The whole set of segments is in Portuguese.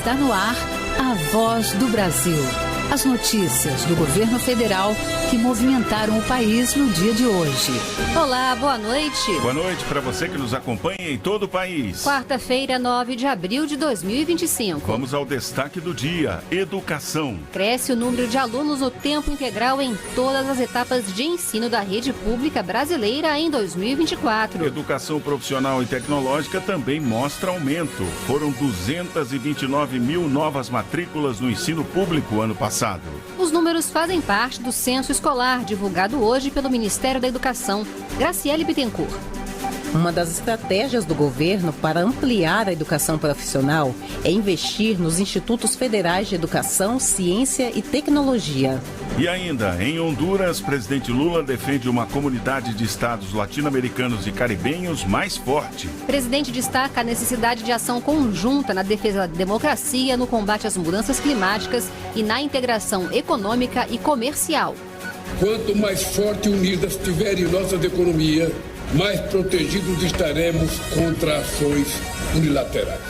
Está no ar a Voz do Brasil. As notícias do governo federal que movimentaram o país no dia de hoje. Olá, boa noite. Boa noite para você que nos acompanha em todo o país. Quarta-feira, 9 de abril de 2025. Vamos ao destaque do dia: educação. Cresce o número de alunos no tempo integral em todas as etapas de ensino da rede pública brasileira em 2024. Educação profissional e tecnológica também mostra aumento. Foram 229 mil novas matrículas no ensino público ano passado. Os números fazem parte do censo escolar divulgado hoje pelo Ministério da Educação. Graciele Bittencourt. Uma das estratégias do governo para ampliar a educação profissional é investir nos institutos federais de educação, ciência e tecnologia. E ainda, em Honduras, presidente Lula defende uma comunidade de estados latino-americanos e caribenhos mais forte. O presidente destaca a necessidade de ação conjunta na defesa da democracia, no combate às mudanças climáticas e na integração econômica e comercial. Quanto mais forte e unidas estiverem nossas economias, mais protegidos estaremos contra ações unilaterais.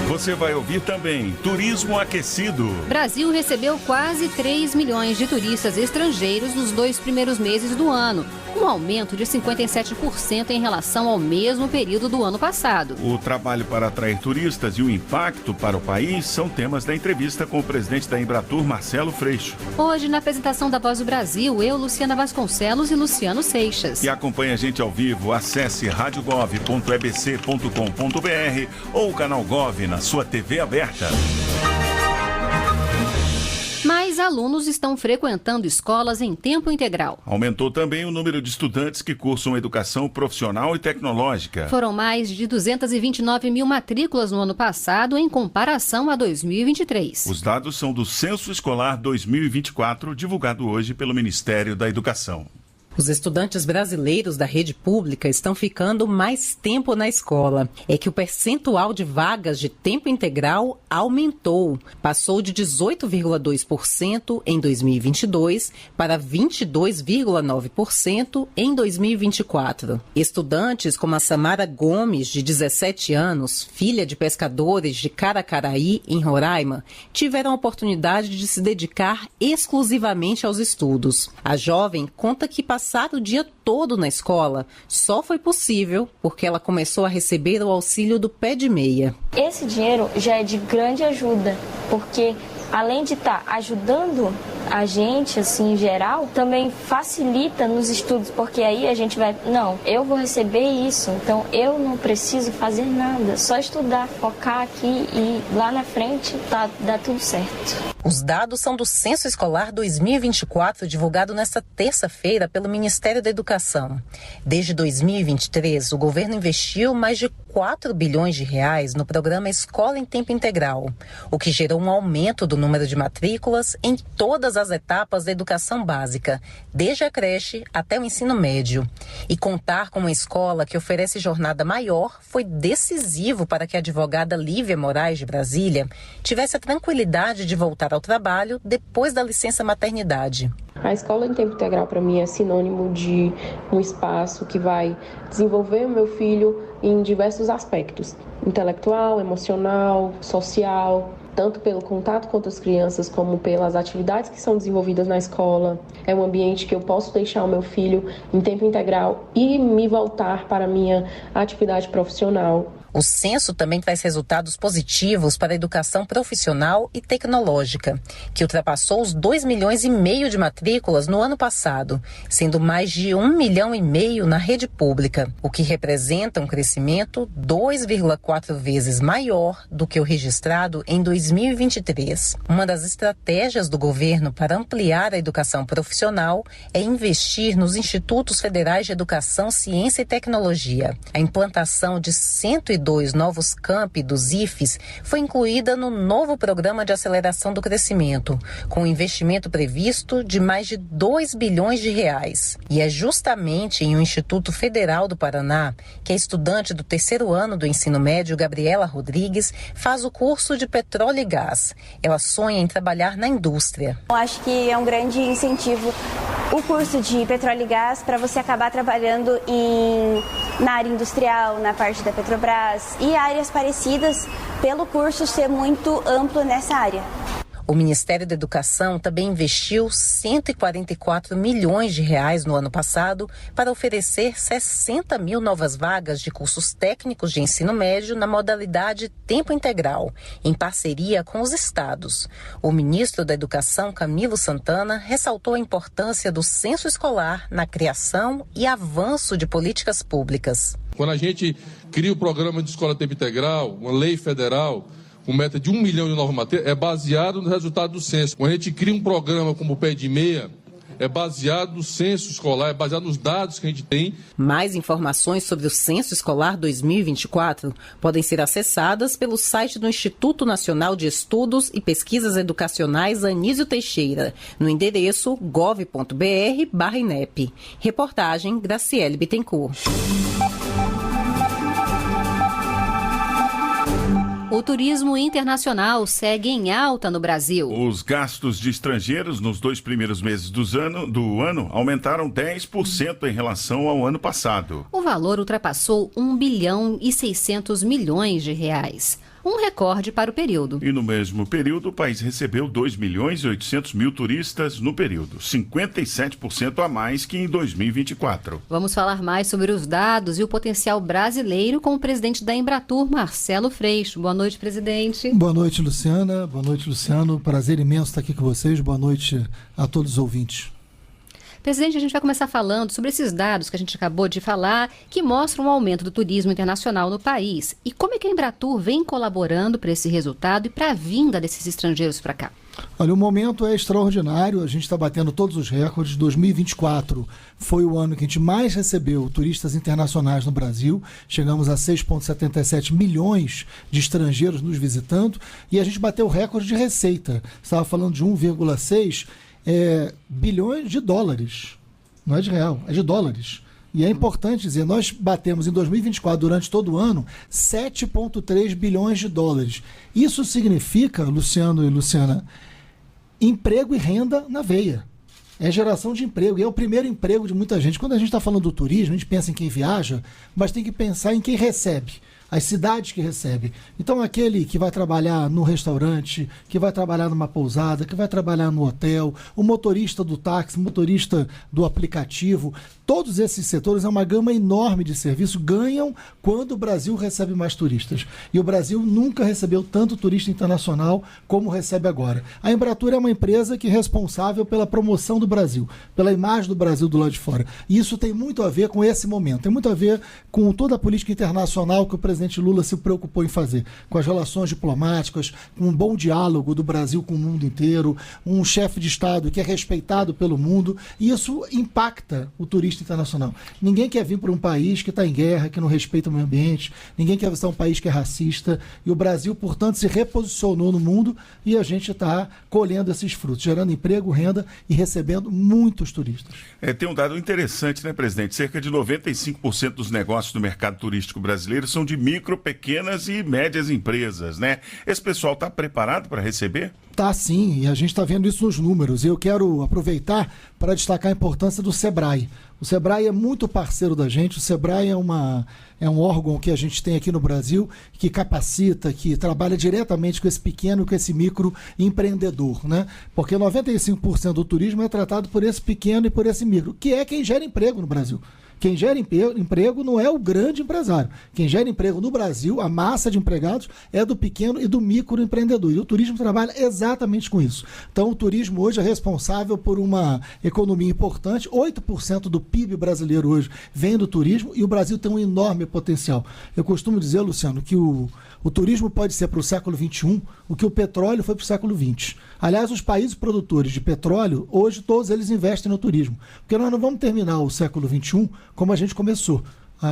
Você vai ouvir também turismo aquecido. Brasil recebeu quase 3 milhões de turistas estrangeiros nos 2 primeiros meses do ano, um aumento de 57% em relação ao mesmo período do ano passado. O trabalho para atrair turistas e o impacto para o país são temas da entrevista com o presidente da Embratur, Marcelo Freixo. Hoje, na apresentação da Voz do Brasil, eu, Luciana Vasconcelos e Luciano Seixas. E acompanhe a gente ao vivo, acesse radiogov.ebc.com.br ou o canal Gov na sua TV aberta. Mais alunos estão frequentando escolas em tempo integral. Aumentou também o número de estudantes que cursam educação profissional e tecnológica. Foram mais de 229 mil matrículas no ano passado, em comparação a 2023. Os dados são do Censo Escolar 2024, divulgado hoje pelo Ministério da Educação. Os estudantes brasileiros da rede pública estão ficando mais tempo na escola. É que o percentual de vagas de tempo integral aumentou. Passou de 18,2% em 2022 para 22,9% em 2024. Estudantes como a Samara Gomes, de 17 anos, filha de pescadores de Caracaraí, em Roraima, tiveram a oportunidade de se dedicar exclusivamente aos estudos. A jovem conta que passar o dia todo na escola só foi possível porque ela começou a receber o auxílio do pé de meia. Esse dinheiro já é de grande ajuda, porque além de estar ajudando a gente, assim, em geral, também facilita nos estudos, porque aí a gente vai, não, eu vou receber isso, então eu não preciso fazer nada, só estudar, focar aqui e lá na frente dá tudo certo. Os dados são do Censo Escolar 2024, divulgado nesta terça-feira pelo Ministério da Educação. Desde 2023, o governo investiu mais de 4 bilhões de reais no programa Escola em Tempo Integral, o que gerou um aumento do número de matrículas em todas as etapas da educação básica, desde a creche até o ensino médio. E contar com uma escola que oferece jornada maior foi decisivo para que a advogada Lívia Moraes, de Brasília, tivesse a tranquilidade de voltar ao trabalho depois da licença maternidade. A escola em tempo integral para mim é sinônimo de um espaço que vai desenvolver o meu filho em diversos aspectos, intelectual, emocional, social, tanto pelo contato com outras crianças como pelas atividades que são desenvolvidas na escola. É um ambiente que eu posso deixar o meu filho em tempo integral e me voltar para a minha atividade profissional. O censo também traz resultados positivos para a educação profissional e tecnológica, que ultrapassou os 2,5 milhões de matrículas no ano passado, sendo mais de 1,5 milhão na rede pública, o que representa um crescimento 2,4 vezes maior do que o registrado em 2023. Uma das estratégias do governo para ampliar a educação profissional é investir nos Institutos Federais de Educação, Ciência e Tecnologia. A implantação de 102 novos campi dos IFES foi incluída no novo Programa de Aceleração do Crescimento, com um investimento previsto de mais de 2 bilhões de reais. E é justamente em um Instituto Federal do Paraná que a estudante do 3º ano do ensino médio, Gabriela Rodrigues, faz o curso de petróleo e gás. Ela sonha em trabalhar na indústria. Eu acho que é um grande incentivo o curso de petróleo e gás para você acabar trabalhando na área industrial, na parte da Petrobras e áreas parecidas, pelo curso ser muito amplo nessa área. O Ministério da Educação também investiu 144 milhões de reais no ano passado para oferecer 60 mil novas vagas de cursos técnicos de ensino médio na modalidade tempo integral, em parceria com os estados. O ministro da Educação, Camilo Santana, ressaltou a importância do censo escolar na criação e avanço de políticas públicas. Quando a gente cria o programa de escola tempo integral, uma lei federal, com meta de 1 milhão de novas matérias, é baseado no resultado do censo. Quando a gente cria um programa como o Pé de Meia, é baseado no censo escolar, é baseado nos dados que a gente tem. Mais informações sobre o Censo Escolar 2024 podem ser acessadas pelo site do Instituto Nacional de Estudos e Pesquisas Educacionais Anísio Teixeira, no endereço gov.br/INEP. Reportagem Graciele Bittencourt. O turismo internacional segue em alta no Brasil. Os gastos de estrangeiros nos 2 primeiros meses do ano aumentaram 10% em relação ao ano passado. O valor ultrapassou 1 bilhão e 600 milhões de reais. Um recorde para o período. E no mesmo período, o país recebeu 2 milhões e 800 mil turistas no período, 57% a mais que em 2024. Vamos falar mais sobre os dados e o potencial brasileiro com o presidente da Embratur, Marcelo Freixo. Boa noite, presidente. Boa noite, Luciana. Boa noite, Luciano. Prazer imenso estar aqui com vocês. Boa noite a todos os ouvintes. Presidente, a gente vai começar falando sobre esses dados que a gente acabou de falar, que mostram o aumento do turismo internacional no país. E como é que a Embratur vem colaborando para esse resultado e para a vinda desses estrangeiros para cá? Olha, o momento é extraordinário, a gente está batendo todos os recordes. 2024 foi o ano que a gente mais recebeu turistas internacionais no Brasil. Chegamos a 6,77 milhões de estrangeiros nos visitando e a gente bateu o recorde de receita. Você estava falando de 1,6 bilhões de dólares. Não é de real, é de dólares. E é importante dizer, nós batemos em 2024, durante todo o ano, 7,3 bilhões de dólares. Isso significa, Luciano e Luciana, emprego e renda na veia. É geração de emprego, e é o primeiro emprego de muita gente. Quando a gente está falando do turismo, a gente pensa em quem viaja, mas tem que pensar em quem recebe. As cidades que recebem. Então, aquele que vai trabalhar no restaurante, que vai trabalhar numa pousada, que vai trabalhar no hotel, o motorista do táxi, o motorista do aplicativo, todos esses setores, é uma gama enorme de serviços, ganham quando o Brasil recebe mais turistas. E o Brasil nunca recebeu tanto turista internacional como recebe agora. A Embratur é uma empresa que é responsável pela promoção do Brasil, pela imagem do Brasil do lado de fora. E isso tem muito a ver com esse momento, tem muito a ver com toda a política internacional que o presidente Lula se preocupou em fazer, com as relações diplomáticas, com um bom diálogo do Brasil com o mundo inteiro, um chefe de Estado que é respeitado pelo mundo, e isso impacta o turista internacional. Ninguém quer vir para um país que está em guerra, que não respeita o meio ambiente, ninguém quer visitar um país que é racista, e o Brasil, portanto, se reposicionou no mundo e a gente está colhendo esses frutos, gerando emprego, renda e recebendo muitos turistas. Tem um dado interessante, né, presidente? Cerca de 95% dos negócios do mercado turístico brasileiro são de micro, pequenas e médias empresas, né? Esse pessoal está preparado para receber? Tá sim, e a gente está vendo isso nos números. E eu quero aproveitar para destacar a importância do Sebrae. O Sebrae é muito parceiro da gente. O Sebrae é um órgão que a gente tem aqui no Brasil que capacita, que trabalha diretamente com esse pequeno, com esse micro empreendedor, né? Porque 95% do turismo é tratado por esse pequeno e por esse micro, que é quem gera emprego no Brasil. Quem gera emprego não é o grande empresário. Quem gera emprego no Brasil, a massa de empregados, é do pequeno e do microempreendedor. E o turismo trabalha exatamente com isso. Então, o turismo hoje é responsável por uma economia importante. 8% do PIB brasileiro hoje vem do turismo e o Brasil tem um enorme potencial. Eu costumo dizer, Luciano, que o turismo pode ser para o século XXI o que o petróleo foi para o século XX. Aliás, os países produtores de petróleo, hoje todos eles investem no turismo. Porque nós não vamos terminar o século XXI como a gente começou.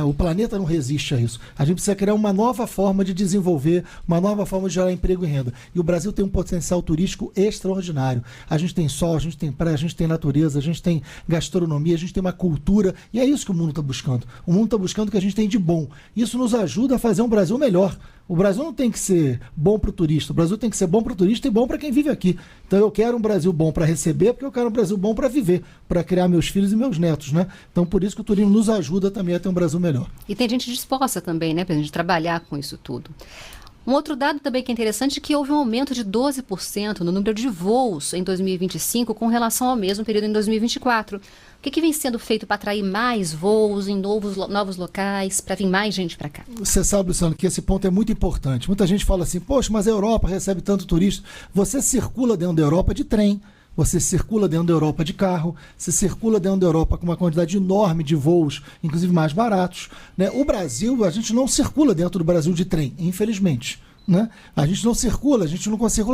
O planeta não resiste a isso. A gente precisa criar uma nova forma de desenvolver, uma nova forma de gerar emprego e renda. E o Brasil tem um potencial turístico extraordinário. A gente tem sol, a gente tem praia, a gente tem natureza, a gente tem gastronomia, a gente tem uma cultura. E é isso que o mundo está buscando. O mundo está buscando o que a gente tem de bom. Isso nos ajuda a fazer um Brasil melhor. O Brasil não tem que ser bom para o turista. O Brasil tem que ser bom para o turista e bom para quem vive aqui. Então eu quero um Brasil bom para receber, porque eu quero um Brasil bom para viver, para criar meus filhos e meus netos, né? Então por isso que o turismo nos ajuda também a ter um Brasil melhor. E tem gente disposta também, né, para a gente trabalhar com isso tudo. Um outro dado também que é interessante é que houve um aumento de 12% no número de voos em 2025 com relação ao mesmo período em 2024. O que vem sendo feito para atrair mais voos em novos locais, para vir mais gente para cá? Você sabe, Luciano, que esse ponto é muito importante. Muita gente fala assim, poxa, mas a Europa recebe tanto turista. Você circula dentro da Europa de trem, você circula dentro da Europa de carro, você circula dentro da Europa com uma quantidade enorme de voos, inclusive mais baratos, né? O Brasil, a gente não circula dentro do Brasil de trem, infelizmente. Né? A gente não circula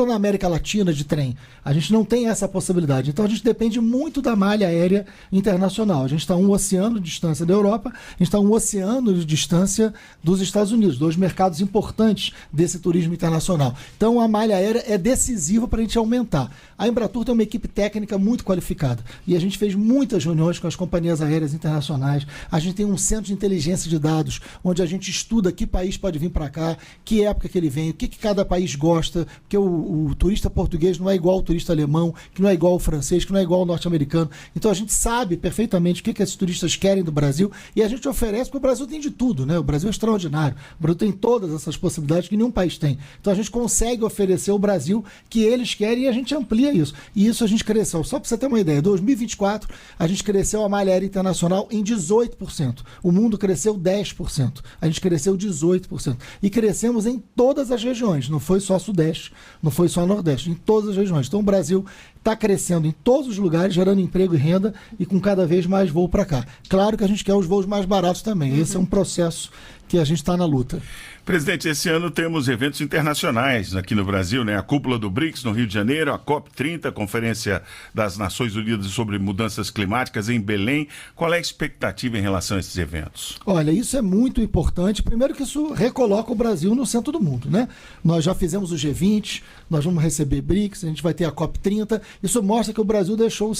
na América Latina de trem. A gente não tem essa possibilidade. Então a gente depende muito da malha aérea internacional. A gente está a um oceano de distância da Europa, a gente está a um oceano de distância dos Estados Unidos, dois mercados importantes desse turismo internacional. Então a malha aérea é decisiva para a gente aumentar. A Embratur tem uma equipe técnica muito qualificada e a gente fez muitas reuniões com as companhias aéreas internacionais. A gente tem um centro de inteligência de dados onde a gente estuda que país pode vir para cá, que época que ele vem, o que cada país gosta, porque o turista português não é igual ao turista alemão, que não é igual ao francês, que não é igual ao norte-americano. Então a gente sabe perfeitamente o que esses turistas querem do Brasil e a gente oferece, porque o Brasil tem de tudo, né? O Brasil é extraordinário. O Brasil tem todas essas possibilidades que nenhum país tem. Então a gente consegue oferecer o Brasil que eles querem e a gente amplia isso. E isso a gente cresceu. Só para você ter uma ideia, em 2024 a gente cresceu a malha aérea internacional em 18%. O mundo cresceu 10%. A gente cresceu 18%. E crescemos em todas as regiões, não foi só Sudeste, não foi só Nordeste, em todas as regiões. Então o Brasil está crescendo em todos os lugares, gerando emprego e renda e com cada vez mais voo para cá. Claro que a gente quer os voos mais baratos também, esse é um processo que a gente está na luta. Presidente, esse ano temos eventos internacionais aqui no Brasil, né? A cúpula do BRICS no Rio de Janeiro, a COP30, Conferência das Nações Unidas sobre Mudanças Climáticas em Belém. Qual é a expectativa em relação a esses eventos? Olha, isso é muito importante. Primeiro que isso recoloca o Brasil no centro do mundo, né? Nós já fizemos o G20, nós vamos receber BRICS, a gente vai ter a COP30. Isso mostra que o Brasil deixou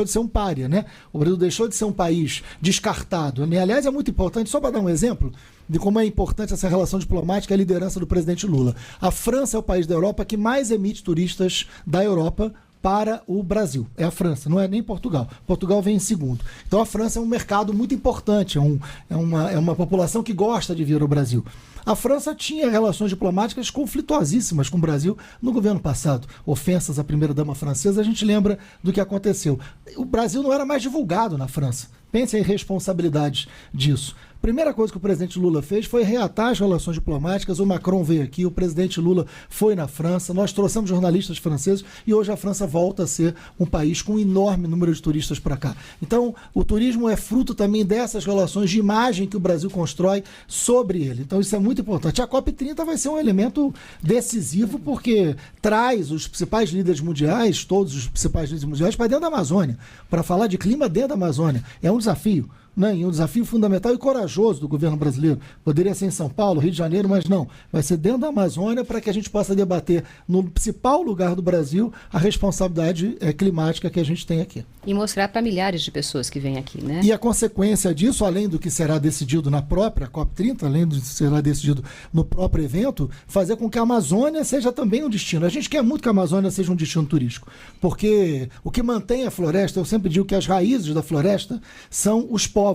de ser um pária, né? O Brasil deixou de ser um país descartado, né? Aliás, é muito importante, só para dar um exemplo de como é importante essa relação diplomática e a liderança do presidente Lula. A França é o país da Europa que mais emite turistas da Europa para o Brasil. É a França, não é nem Portugal. Portugal vem em segundo. Então a França é um mercado muito importante, é uma população que gosta de vir ao Brasil. A França tinha relações diplomáticas conflituosíssimas com o Brasil no governo passado. Ofensas à primeira-dama francesa, a gente lembra do que aconteceu. O Brasil não era mais divulgado na França. Pense em responsabilidades disso. Primeira coisa que o presidente Lula fez foi reatar as relações diplomáticas. O Macron veio aqui, o presidente Lula foi na França, nós trouxemos jornalistas franceses e hoje a França volta a ser um país com um enorme número de turistas para cá. Então, o turismo é fruto também dessas relações de imagem que o Brasil constrói sobre ele. Então, isso é muito importante. A COP30 vai ser um elemento decisivo porque traz os principais líderes mundiais, todos os principais líderes mundiais, para dentro da Amazônia, para falar de clima dentro da Amazônia. É um desafio. Né? E um desafio fundamental e corajoso do governo brasileiro. Poderia ser em São Paulo, Rio de Janeiro, mas não. Vai ser dentro da Amazônia para que a gente possa debater no principal lugar do Brasil a responsabilidade climática que a gente tem aqui. E mostrar para milhares de pessoas que vêm aqui, né? E a consequência disso, além do que será decidido na própria COP30, além do que será decidido no próprio evento, fazer com que a Amazônia seja também um destino. A gente quer muito que a Amazônia seja um destino turístico, porque o que mantém a floresta, eu sempre digo que as raízes da floresta são os povos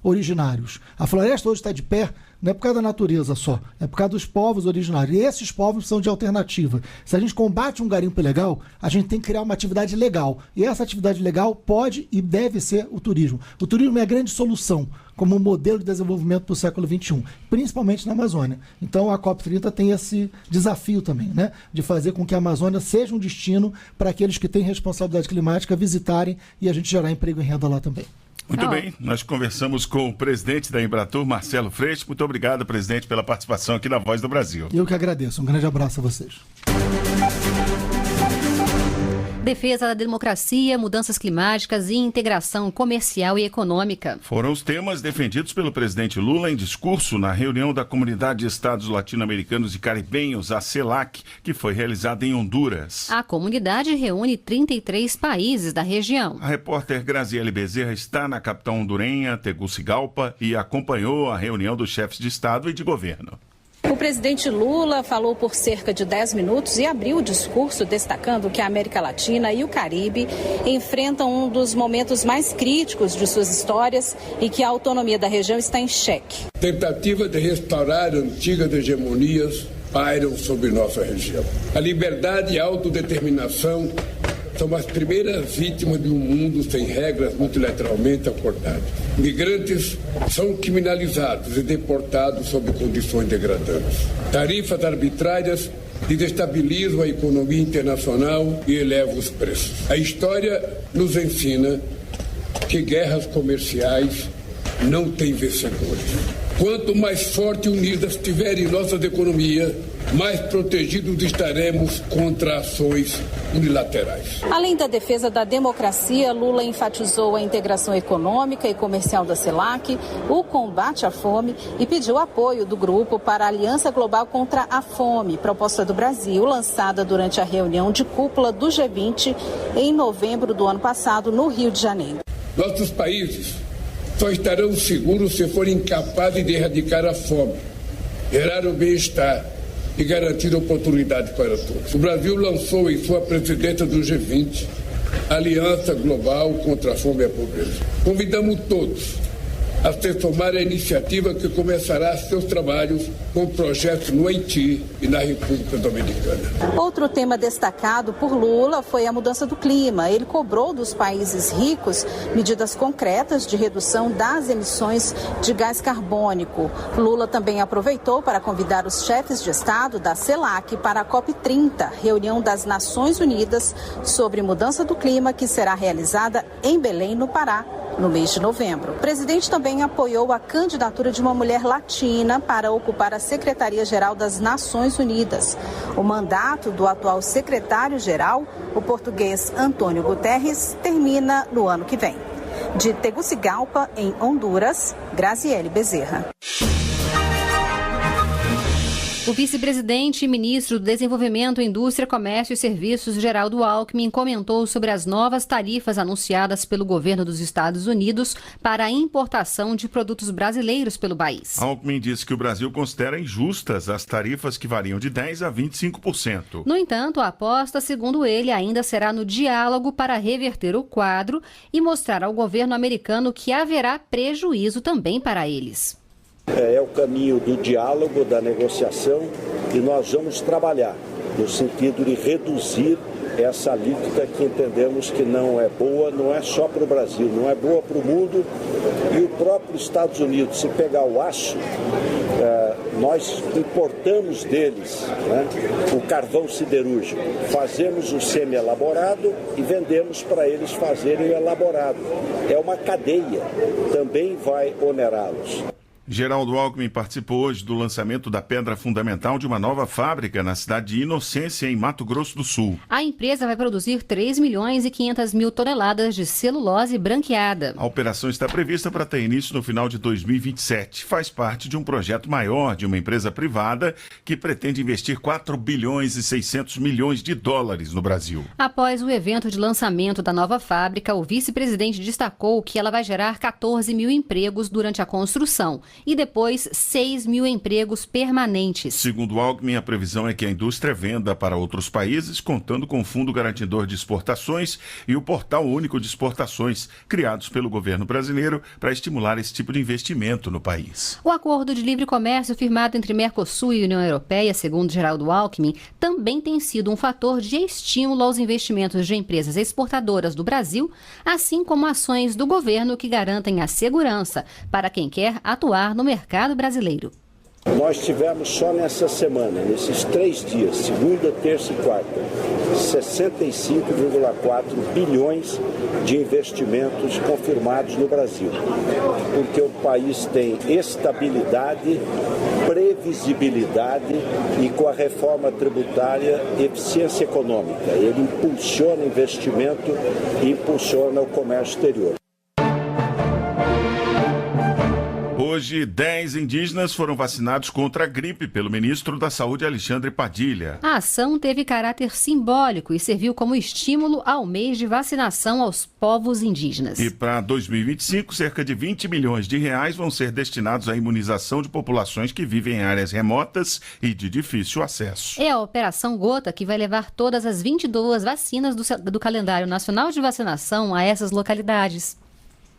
originários. A floresta hoje está de pé, não é por causa da natureza só, é por causa dos povos originários. E esses povos são de alternativa. Se a gente combate um garimpo ilegal, a gente tem que criar uma atividade legal. E essa atividade legal pode e deve ser o turismo. O turismo é a grande solução como um modelo de desenvolvimento para o século XXI, principalmente na Amazônia. Então a COP30 tem esse desafio também, né, de fazer com que a Amazônia seja um destino para aqueles que têm responsabilidade climática visitarem e a gente gerar emprego e renda lá também. Muito bem, nós conversamos com o presidente da Embratur, Marcelo Freixo. Muito obrigado, presidente, pela participação aqui na Voz do Brasil. Eu que agradeço. Um grande abraço a vocês. Defesa da democracia, mudanças climáticas e integração comercial e econômica. Foram os temas defendidos pelo presidente Lula em discurso na reunião da Comunidade de Estados Latino-Americanos e Caribenhos, a CELAC, que foi realizada em Honduras. A comunidade reúne 33 países da região. A repórter Graziele Bezerra está na capital hondurenha, Tegucigalpa, e acompanhou a reunião dos chefes de Estado e de governo. O presidente Lula falou por cerca de 10 minutos e abriu o discurso destacando que a América Latina e o Caribe enfrentam um dos momentos mais críticos de suas histórias e que a autonomia da região está em xeque. Tentativa de restaurar antigas hegemonias pairam sobre nossa região. A liberdade e a autodeterminação são as primeiras vítimas de um mundo sem regras multilateralmente acordadas. Migrantes são criminalizados e deportados sob condições degradantes. Tarifas arbitrárias desestabilizam a economia internacional e elevam os preços. A história nos ensina que guerras comerciais não têm vencedores. Quanto mais forte e unidas estiverem nossas economias, mais protegidos estaremos contra ações unilaterais. Além da defesa da democracia, Lula enfatizou a integração econômica e comercial da CELAC, o combate à fome e pediu apoio do grupo para a Aliança Global contra a Fome, proposta do Brasil, lançada durante a reunião de cúpula do G20 em novembro do ano passado, no Rio de Janeiro. Nossos países só estarão seguros se forem capazes de erradicar a fome, gerar o bem-estar e garantir oportunidade para todos. O Brasil lançou em sua presidência do G20 a Aliança Global contra a Fome e a Pobreza. Convidamos todos a se somar à iniciativa que começará seus trabalhos com projetos no Haiti e na República Dominicana. Outro tema destacado por Lula foi a mudança do clima. Ele cobrou dos países ricos medidas concretas de redução das emissões de gás carbônico. Lula também aproveitou para convidar os chefes de Estado da CELAC para a COP30, reunião das Nações Unidas sobre mudança do clima, que será realizada em Belém, no Pará, no mês de novembro. O presidente também apoiou a candidatura de uma mulher latina para ocupar a Secretaria-Geral das Nações Unidas. O mandato do atual secretário-geral, o português Antônio Guterres, termina no ano que vem. De Tegucigalpa, em Honduras, Graziele Bezerra. O vice-presidente e ministro do Desenvolvimento, Indústria, Comércio e Serviços, Geraldo Alckmin, comentou sobre as novas tarifas anunciadas pelo governo dos Estados Unidos para a importação de produtos brasileiros pelo país. Alckmin disse que o Brasil considera injustas as tarifas que variam de 10% a 25%. No entanto, a aposta, segundo ele, ainda será no diálogo para reverter o quadro e mostrar ao governo americano que haverá prejuízo também para eles. É o caminho do diálogo, da negociação, e nós vamos trabalhar no sentido de reduzir essa alíquota que entendemos que não é boa, não é só para o Brasil, não é boa para o mundo. E o próprio Estados Unidos, se pegar o aço, nós importamos deles, né, o carvão siderúrgico, fazemos o semi-elaborado e vendemos para eles fazerem o elaborado. É uma cadeia, também vai onerá-los. Geraldo Alckmin participou hoje do lançamento da pedra fundamental de uma nova fábrica na cidade de Inocência, em Mato Grosso do Sul. A empresa vai produzir 3.500.000 toneladas de celulose branqueada. A operação está prevista para ter início no final de 2027. Faz parte de um projeto maior de uma empresa privada que pretende investir 4 bilhões e 600 milhões de dólares no Brasil. Após o evento de lançamento da nova fábrica, o vice-presidente destacou que ela vai gerar 14 mil empregos durante a construção e depois 6 mil empregos permanentes. Segundo Alckmin, a previsão é que a indústria venda para outros países, contando com o Fundo Garantidor de Exportações e o Portal Único de Exportações, criados pelo governo brasileiro para estimular esse tipo de investimento no país. O acordo de livre comércio firmado entre Mercosul e União Europeia, segundo Geraldo Alckmin, também tem sido um fator de estímulo aos investimentos de empresas exportadoras do Brasil, assim como ações do governo que garantem a segurança para quem quer atuar no mercado brasileiro. Nós tivemos só nessa semana, nesses 3 dias, segunda, terça e quarta, 65,4 bilhões de investimentos confirmados no Brasil. Porque o país tem estabilidade, previsibilidade e, com a reforma tributária, eficiência econômica. Ele impulsiona investimento e impulsiona o comércio exterior. hoje, 10 indígenas foram vacinados contra a gripe pelo ministro da Saúde, Alexandre Padilha. A ação teve caráter simbólico e serviu como estímulo ao mês de vacinação aos povos indígenas. E para 2025, cerca de 20 milhões de reais vão ser destinados à imunização de populações que vivem em áreas remotas e de difícil acesso. É a Operação Gota que vai levar todas as 22 vacinas do calendário nacional de vacinação a essas localidades.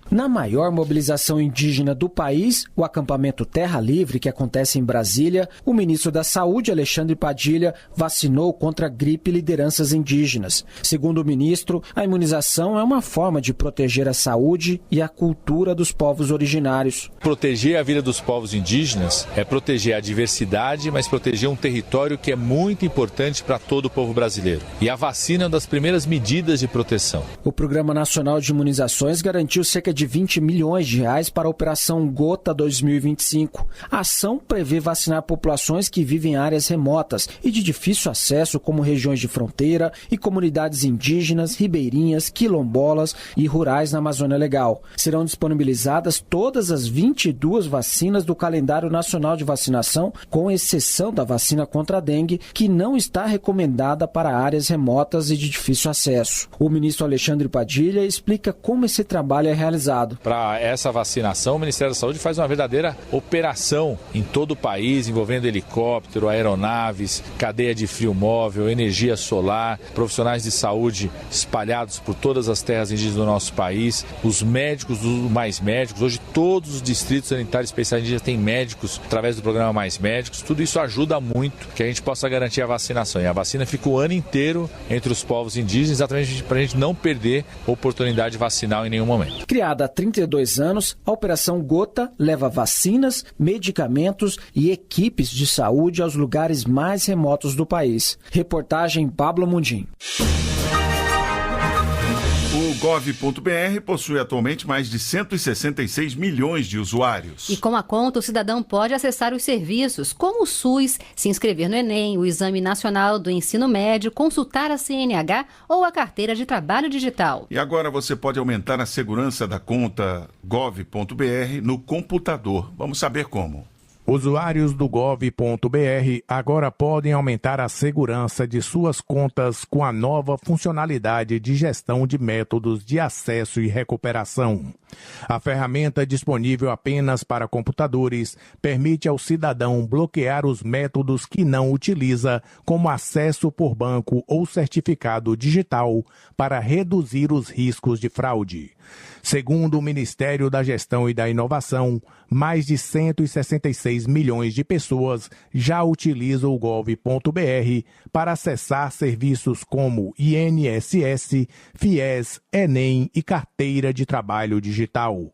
Na maior mobilização indígena do país, o acampamento Terra Livre, que acontece em Brasília, o ministro da Saúde, Alexandre Padilha, vacinou contra a gripe lideranças indígenas. Segundo o ministro, a imunização é uma forma de proteger a saúde e a cultura dos povos originários. Proteger a vida dos povos indígenas é proteger a diversidade, mas proteger um território que é muito importante para todo o povo brasileiro. E a vacina é uma das primeiras medidas de proteção. O Programa Nacional de Imunizações garantiu cerca de 20 milhões de reais para a Operação Gota 2025. A ação prevê vacinar populações que vivem em áreas remotas e de difícil acesso, como regiões de fronteira e comunidades indígenas, ribeirinhas, quilombolas e rurais na Amazônia Legal. Serão disponibilizadas todas as 22 vacinas do calendário nacional de vacinação, com exceção da vacina contra a dengue, que não está recomendada para áreas remotas e de difícil acesso. O ministro Alexandre Padilha explica como esse trabalho é realizado. Para essa vacinação, o Ministério da Saúde faz uma verdadeira operação em todo o país, envolvendo helicóptero, aeronaves, cadeia de frio móvel, energia solar, profissionais de saúde espalhados por todas as terras indígenas do nosso país, os médicos do Mais Médicos. Hoje todos os distritos sanitários especiais indígenas têm médicos através do programa Mais Médicos. Tudo isso ajuda muito que a gente possa garantir a vacinação. E a vacina fica o ano inteiro entre os povos indígenas, exatamente para a gente não perder a oportunidade vacinal em nenhum momento. Criada há 32 anos, a Operação Gota leva vacinas, medicamentos e equipes de saúde aos lugares mais remotos do país. Reportagem Pablo Mundim. O Gov.br possui atualmente mais de 166 milhões de usuários. E com a conta, o cidadão pode acessar os serviços, como o SUS, se inscrever no Enem, o Exame Nacional do Ensino Médio, consultar a CNH ou a Carteira de Trabalho Digital. E agora você pode aumentar a segurança da conta Gov.br no computador. Vamos saber como. Usuários do Gov.br agora podem aumentar a segurança de suas contas com a nova funcionalidade de gestão de métodos de acesso e recuperação. A ferramenta disponível apenas para computadores permite ao cidadão bloquear os métodos que não utiliza, como acesso por banco ou certificado digital, para reduzir os riscos de fraude. Segundo o Ministério da Gestão e da Inovação, mais de 166 milhões de pessoas já utilizam o Gov.br para acessar serviços como INSS, FIES, Enem e Carteira de Trabalho Digital.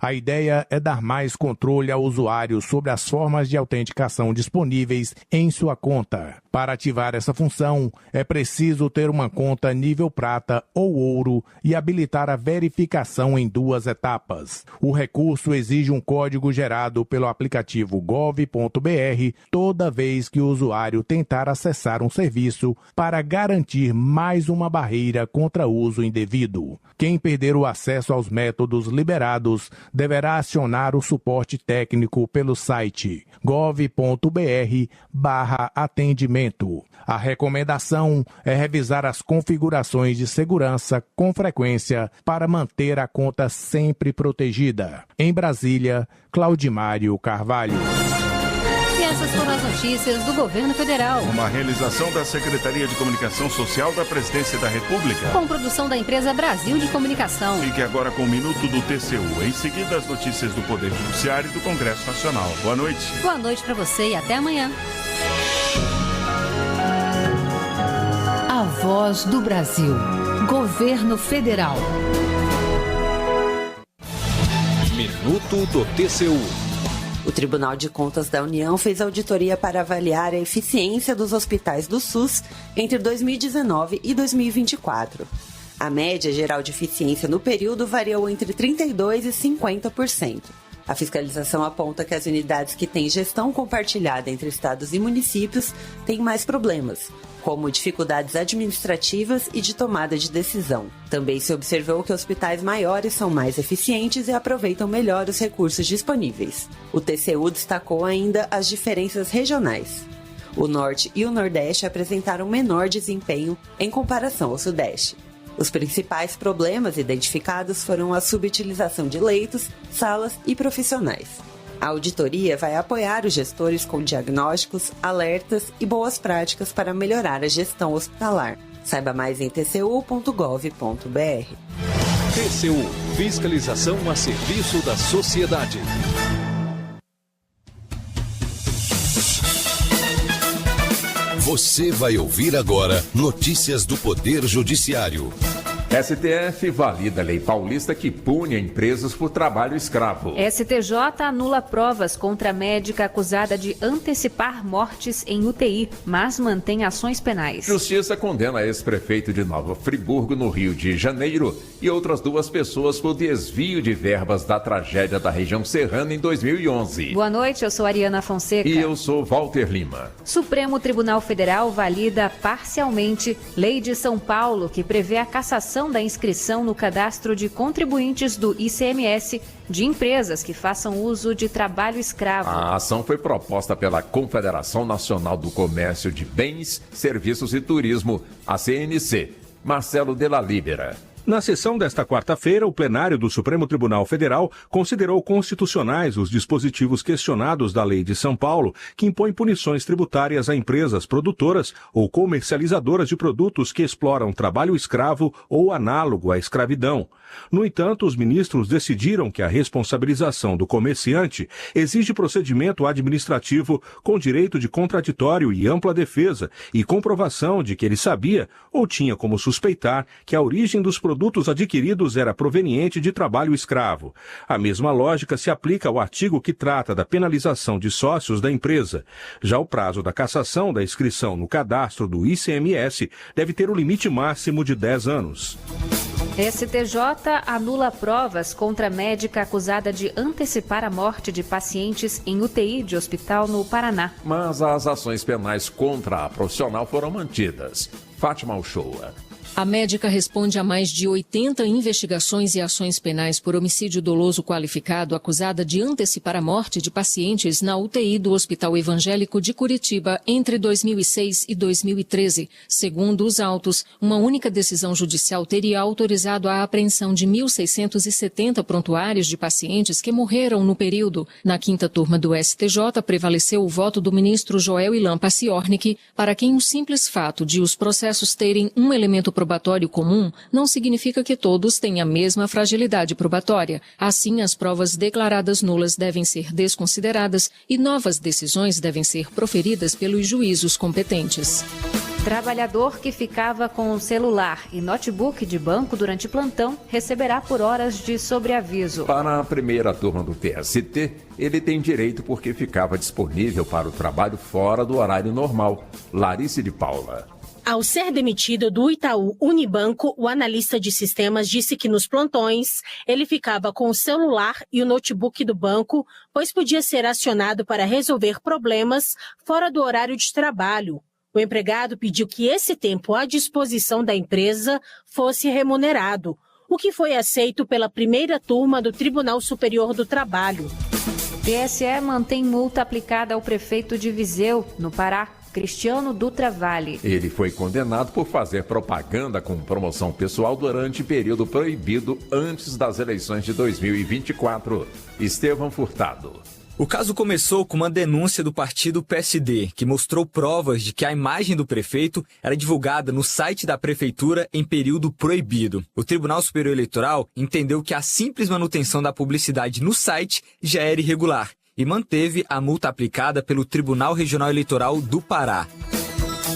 A ideia é dar mais controle ao usuário sobre as formas de autenticação disponíveis em sua conta. Para ativar essa função, é preciso ter uma conta nível prata ou ouro e habilitar a verificação em 2 etapas. O recurso exige um código gerado pelo aplicativo gov.br toda vez que o usuário tentar acessar um serviço, para garantir mais uma barreira contra uso indevido. Quem perder o acesso aos métodos liberados deverá acionar o suporte técnico pelo site gov.br/atendimento. A recomendação é revisar as configurações de segurança com frequência para manter a conta sempre protegida. Em Brasília, Claudimário Carvalho. E essas foram as notícias do Governo Federal. Uma realização da Secretaria de Comunicação Social da Presidência da República. Com produção da empresa Brasil de Comunicação. Fique agora com o Minuto do TCU. Em seguida, as notícias do Poder Judiciário e do Congresso Nacional. Boa noite. Boa noite para você e até amanhã. A Voz do Brasil. Governo Federal. Minuto do TCU. O Tribunal de Contas da União fez auditoria para avaliar a eficiência dos hospitais do SUS entre 2019 e 2024. A média geral de eficiência no período variou entre 32% e 50%. A fiscalização aponta que as unidades que têm gestão compartilhada entre estados e municípios têm mais problemas, como dificuldades administrativas e de tomada de decisão. Também se observou que hospitais maiores são mais eficientes e aproveitam melhor os recursos disponíveis. O TCU destacou ainda as diferenças regionais. O Norte e o Nordeste apresentaram menor desempenho em comparação ao Sudeste. Os principais problemas identificados foram a subutilização de leitos, salas e profissionais. A auditoria vai apoiar os gestores com diagnósticos, alertas e boas práticas para melhorar a gestão hospitalar. Saiba mais em tcu.gov.br. TCU – Fiscalização a serviço da sociedade. Você vai ouvir agora notícias do Poder Judiciário. STF valida a lei paulista que pune empresas por trabalho escravo. STJ anula provas contra a médica acusada de antecipar mortes em UTI, mas mantém ações penais. Justiça condena ex-prefeito de Nova Friburgo, no Rio de Janeiro, e outras 2 pessoas por desvio de verbas da tragédia da região serrana em 2011. Boa noite, eu sou Ariana Fonseca. E eu sou Walter Lima. Supremo Tribunal Federal valida parcialmente Lei de São Paulo, que prevê a cassação da inscrição no cadastro de contribuintes do ICMS de empresas que façam uso de trabalho escravo. A ação foi proposta pela Confederação Nacional do Comércio de Bens, Serviços e Turismo, a CNC. Marcelo de la Libera. Na sessão desta quarta-feira, o plenário do Supremo Tribunal Federal considerou constitucionais os dispositivos questionados da Lei de São Paulo, que impõe punições tributárias a empresas produtoras ou comercializadoras de produtos que exploram trabalho escravo ou análogo à escravidão. No entanto, os ministros decidiram que a responsabilização do comerciante exige procedimento administrativo com direito de contraditório e ampla defesa e comprovação de que ele sabia ou tinha como suspeitar que a origem dos produtos adquiridos era proveniente de trabalho escravo. A mesma lógica se aplica ao artigo que trata da penalização de sócios da empresa. Já o prazo da cassação da inscrição no cadastro do ICMS deve ter o limite máximo de 10 anos. STJ anula provas contra a médica acusada de antecipar a morte de pacientes em UTI de hospital no Paraná. Mas as ações penais contra a profissional foram mantidas. Fátima Uchoa. A médica responde a mais de 80 investigações e ações penais por homicídio doloso qualificado, acusada de antecipar a morte de pacientes na UTI do Hospital Evangélico de Curitiba entre 2006 e 2013. Segundo os autos, uma única decisão judicial teria autorizado a apreensão de 1.670 prontuários de pacientes que morreram no período. Na quinta turma do STJ, prevaleceu o voto do ministro Joel Ilan Paciornik, para quem o simples fato de os processos terem um elemento probatório comum não significa que todos têm a mesma fragilidade probatória. Assim, as provas declaradas nulas devem ser desconsideradas e novas decisões devem ser proferidas pelos juízos competentes. Trabalhador que ficava com o celular e notebook de banco durante plantão receberá por horas de sobreaviso. Para a primeira turma do TST, ele tem direito porque ficava disponível para o trabalho fora do horário normal. Larice de Paula. Ao ser demitido do Itaú Unibanco, o analista de sistemas disse que nos plantões ele ficava com o celular e o notebook do banco, pois podia ser acionado para resolver problemas fora do horário de trabalho. O empregado pediu que esse tempo à disposição da empresa fosse remunerado, o que foi aceito pela primeira turma do Tribunal Superior do Trabalho. TSE mantém multa aplicada ao prefeito de Viseu, no Pará, Cristiano Dutra Vale. Ele foi condenado por fazer propaganda com promoção pessoal durante período proibido antes das eleições de 2024. Estevão Furtado. O caso começou com uma denúncia do partido PSD, que mostrou provas de que a imagem do prefeito era divulgada no site da prefeitura em período proibido. O Tribunal Superior Eleitoral entendeu que a simples manutenção da publicidade no site já era irregular e manteve a multa aplicada pelo Tribunal Regional Eleitoral do Pará.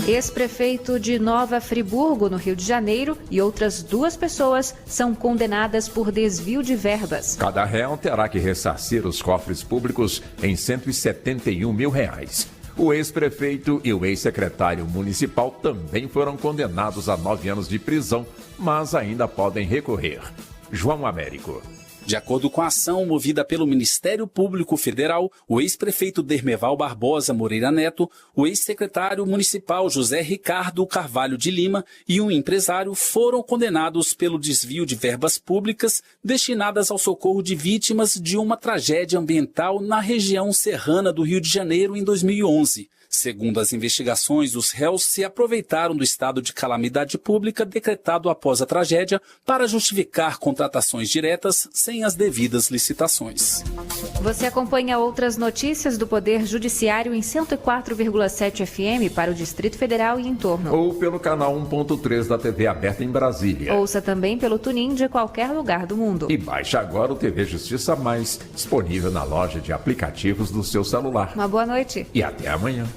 Ex-prefeito de Nova Friburgo, no Rio de Janeiro, e outras 2 pessoas são condenadas por desvio de verbas. Cada réu terá que ressarcir os cofres públicos em R$171 mil. O ex-prefeito e o ex-secretário municipal também foram condenados a 9 anos de prisão, mas ainda podem recorrer. João Américo. De acordo com a ação movida pelo Ministério Público Federal, o ex-prefeito Dermeval Barbosa Moreira Neto, o ex-secretário municipal José Ricardo Carvalho de Lima e um empresário foram condenados pelo desvio de verbas públicas destinadas ao socorro de vítimas de uma tragédia ambiental na região serrana do Rio de Janeiro em 2011. Segundo as investigações, os réus se aproveitaram do estado de calamidade pública decretado após a tragédia para justificar contratações diretas sem as devidas licitações. Você acompanha outras notícias do Poder Judiciário em 104,7 FM para o Distrito Federal e em torno. Ou pelo canal 1.3 da TV aberta em Brasília. Ouça também pelo TuneIn de qualquer lugar do mundo. E baixe agora o TV Justiça Mais, disponível na loja de aplicativos do seu celular. Uma boa noite. E até amanhã.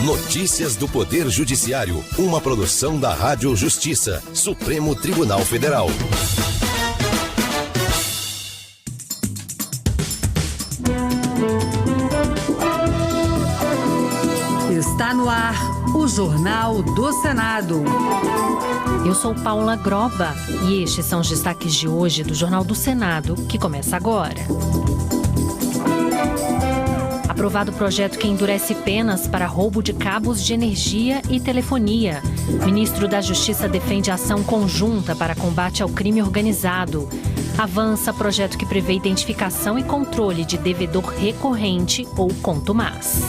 Notícias do Poder Judiciário, uma produção da Rádio Justiça, Supremo Tribunal Federal. Está no ar o Jornal do Senado. Eu sou Paula Groba e estes são os destaques de hoje do Jornal do Senado, que começa agora. Aprovado o projeto que endurece penas para roubo de cabos de energia e telefonia. Ministro da Justiça defende ação conjunta para combate ao crime organizado. Avança projeto que prevê identificação e controle de devedor recorrente ou contumaz.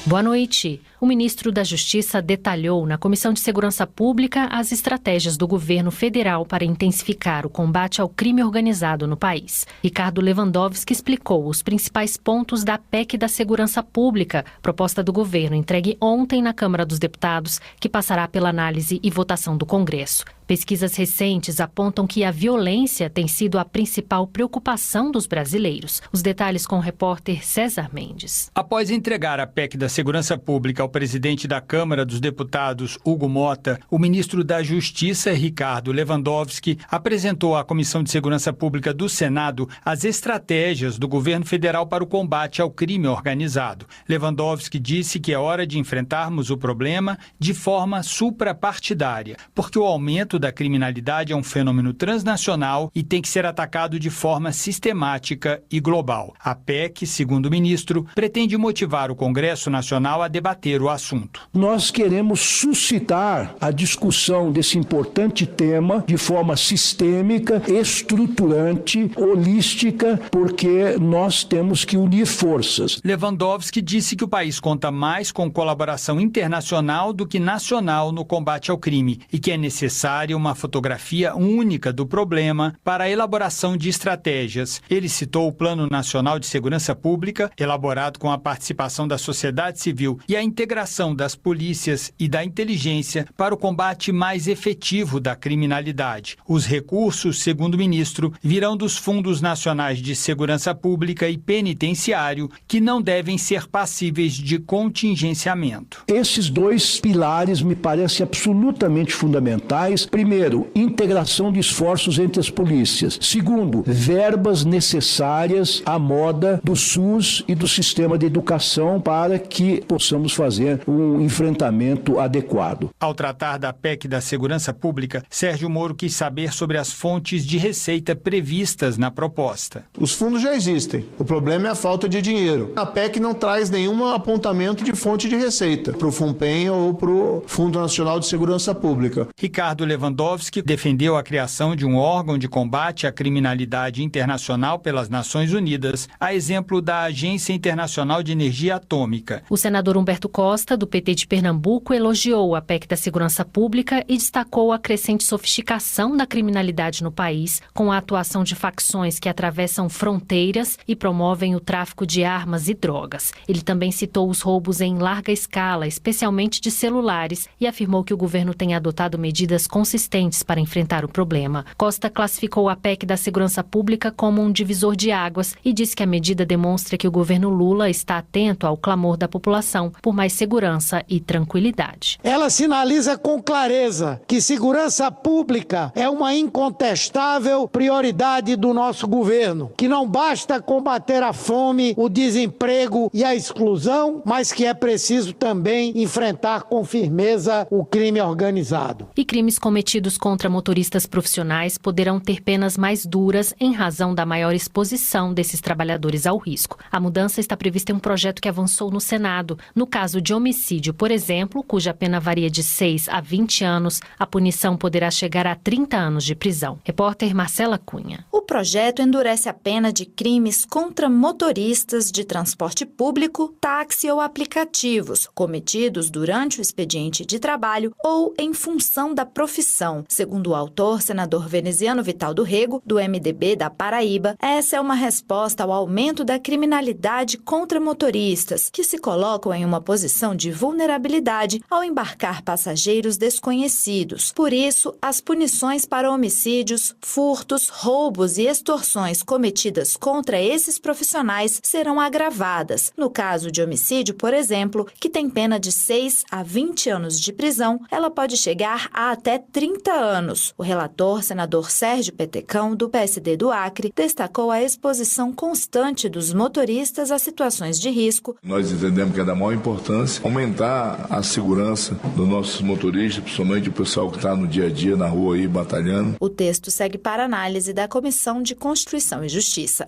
Boa noite. O ministro da Justiça detalhou na Comissão de Segurança Pública as estratégias do governo federal para intensificar o combate ao crime organizado no país. Ricardo Lewandowski explicou os principais pontos da PEC da Segurança Pública, proposta do governo entregue ontem na Câmara dos Deputados, que passará pela análise e votação do Congresso. Pesquisas recentes apontam que a violência tem sido a principal preocupação dos brasileiros. Os detalhes com o repórter César Mendes. Após entregar a PEC da Segurança Pública ao presidente da Câmara dos Deputados, Hugo Mota, o ministro da Justiça, Ricardo Lewandowski, apresentou à Comissão de Segurança Pública do Senado as estratégias do governo federal para o combate ao crime organizado. Lewandowski disse que é hora de enfrentarmos o problema de forma suprapartidária, porque o aumento da criminalidade é um fenômeno transnacional e tem que ser atacado de forma sistemática e global. A PEC, segundo o ministro, pretende motivar o Congresso Nacional a debater o assunto. Nós queremos suscitar a discussão desse importante tema de forma sistêmica, estruturante, holística, porque nós temos que unir forças. Lewandowski disse que o país conta mais com colaboração internacional do que nacional no combate ao crime e que é necessária uma fotografia única do problema para a elaboração de estratégias. Ele citou o Plano Nacional de Segurança Pública, elaborado com a participação da sociedade civil e a integração das polícias e da inteligência para o combate mais efetivo da criminalidade. Os recursos, segundo o ministro, virão dos Fundos Nacionais de Segurança Pública e Penitenciário, que não devem ser passíveis de contingenciamento. Esses dois pilares me parecem absolutamente fundamentais. Primeiro, integração de esforços entre as polícias. Segundo, verbas necessárias à moda do SUS e do sistema de educação para que possamos fazer um enfrentamento adequado. Ao tratar da PEC da Segurança Pública, Sérgio Moro quis saber sobre as fontes de receita previstas na proposta. Os fundos já existem. O problema é a falta de dinheiro. A PEC não traz nenhum apontamento de fonte de receita para o FUNPEN ou para o Fundo Nacional de Segurança Pública. Ricardo Lewandowski defendeu a criação de um órgão de combate à criminalidade internacional pelas Nações Unidas, a exemplo da Agência Internacional de Energia Atômica. O senador Humberto Costa, do PT de Pernambuco, elogiou a PEC da Segurança Pública e destacou a crescente sofisticação da criminalidade no país, com a atuação de facções que atravessam fronteiras e promovem o tráfico de armas e drogas. Ele também citou os roubos em larga escala, especialmente de celulares, e afirmou que o governo tem adotado medidas consideradas consistentes para enfrentar o problema. Costa classificou a PEC da segurança pública como um divisor de águas e disse que a medida demonstra que o governo Lula está atento ao clamor da população por mais segurança e tranquilidade. Ela sinaliza com clareza que segurança pública é uma incontestável prioridade do nosso governo, que não basta combater a fome, o desemprego e a exclusão, mas que é preciso também enfrentar com firmeza o crime organizado. E crimes cometidos contra motoristas profissionais poderão ter penas mais duras em razão da maior exposição desses trabalhadores ao risco. A mudança está prevista em um projeto que avançou no Senado. No caso de homicídio, por exemplo, cuja pena varia de 6 a 20 anos, a punição poderá chegar a 30 anos de prisão. Repórter Marcela Cunha. O projeto endurece a pena de crimes contra motoristas de transporte público, táxi ou aplicativos, cometidos durante o expediente de trabalho ou em função da profissão. Segundo o autor, senador veneziano Vital do Rego, do MDB da Paraíba, essa é uma resposta ao aumento da criminalidade contra motoristas, que se colocam em uma posição de vulnerabilidade ao embarcar passageiros desconhecidos. Por isso, as punições para homicídios, furtos, roubos e extorsões cometidas contra esses profissionais serão agravadas. No caso de homicídio, por exemplo, que tem pena de 6 a 20 anos de prisão, ela pode chegar a até 30 anos. O relator, senador Sérgio Petecão, do PSD do Acre, destacou a exposição constante dos motoristas a situações de risco. Nós entendemos que é da maior importância aumentar a segurança dos nossos motoristas, principalmente o pessoal que está no dia a dia na rua aí batalhando. O texto segue para análise da Comissão de Constituição e Justiça.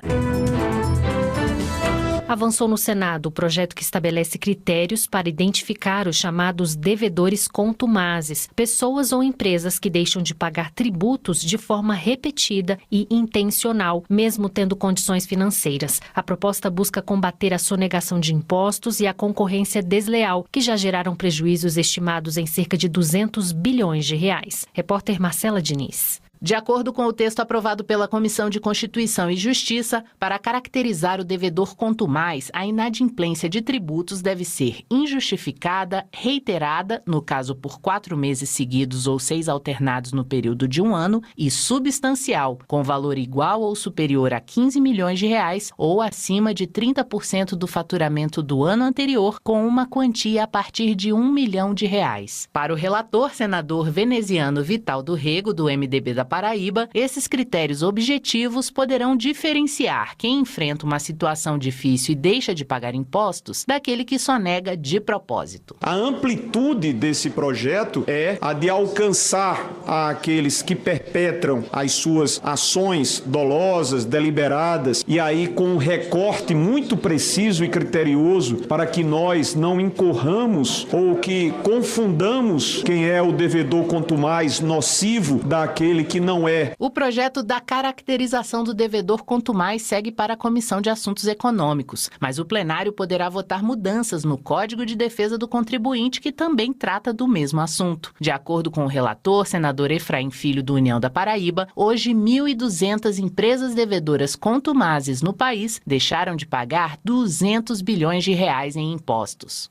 Avançou no Senado o projeto que estabelece critérios para identificar os chamados devedores contumazes, pessoas ou empresas que deixam de pagar tributos de forma repetida e intencional, mesmo tendo condições financeiras. A proposta busca combater a sonegação de impostos e a concorrência desleal, que já geraram prejuízos estimados em cerca de 200 bilhões de reais. Repórter Marcela Diniz. De acordo com o texto aprovado pela Comissão de Constituição e Justiça, para caracterizar o devedor contumaz, a inadimplência de tributos deve ser injustificada, reiterada, no caso por 4 meses seguidos ou 6 alternados no período de 1 ano, e substancial, com valor igual ou superior a 15 milhões de reais ou acima de 30% do faturamento do ano anterior, com uma quantia a partir de 1 milhão de reais. Para o relator, senador veneziano Vital do Rego, do MDB da Paraíba, esses critérios objetivos poderão diferenciar quem enfrenta uma situação difícil e deixa de pagar impostos daquele que sonega de propósito. A amplitude desse projeto é a de alcançar aqueles que perpetram as suas ações dolosas, deliberadas, e aí com um recorte muito preciso e criterioso para que nós não incorramos ou que confundamos quem é o devedor contumaz nocivo daquele que não é. O projeto da caracterização do devedor contumaz segue para a Comissão de Assuntos Econômicos, mas o plenário poderá votar mudanças no Código de Defesa do Contribuinte, que também trata do mesmo assunto. De acordo com o relator, senador Efraim Filho, do União da Paraíba, hoje 1.200 empresas devedoras contumazes no país deixaram de pagar 200 bilhões de reais em impostos.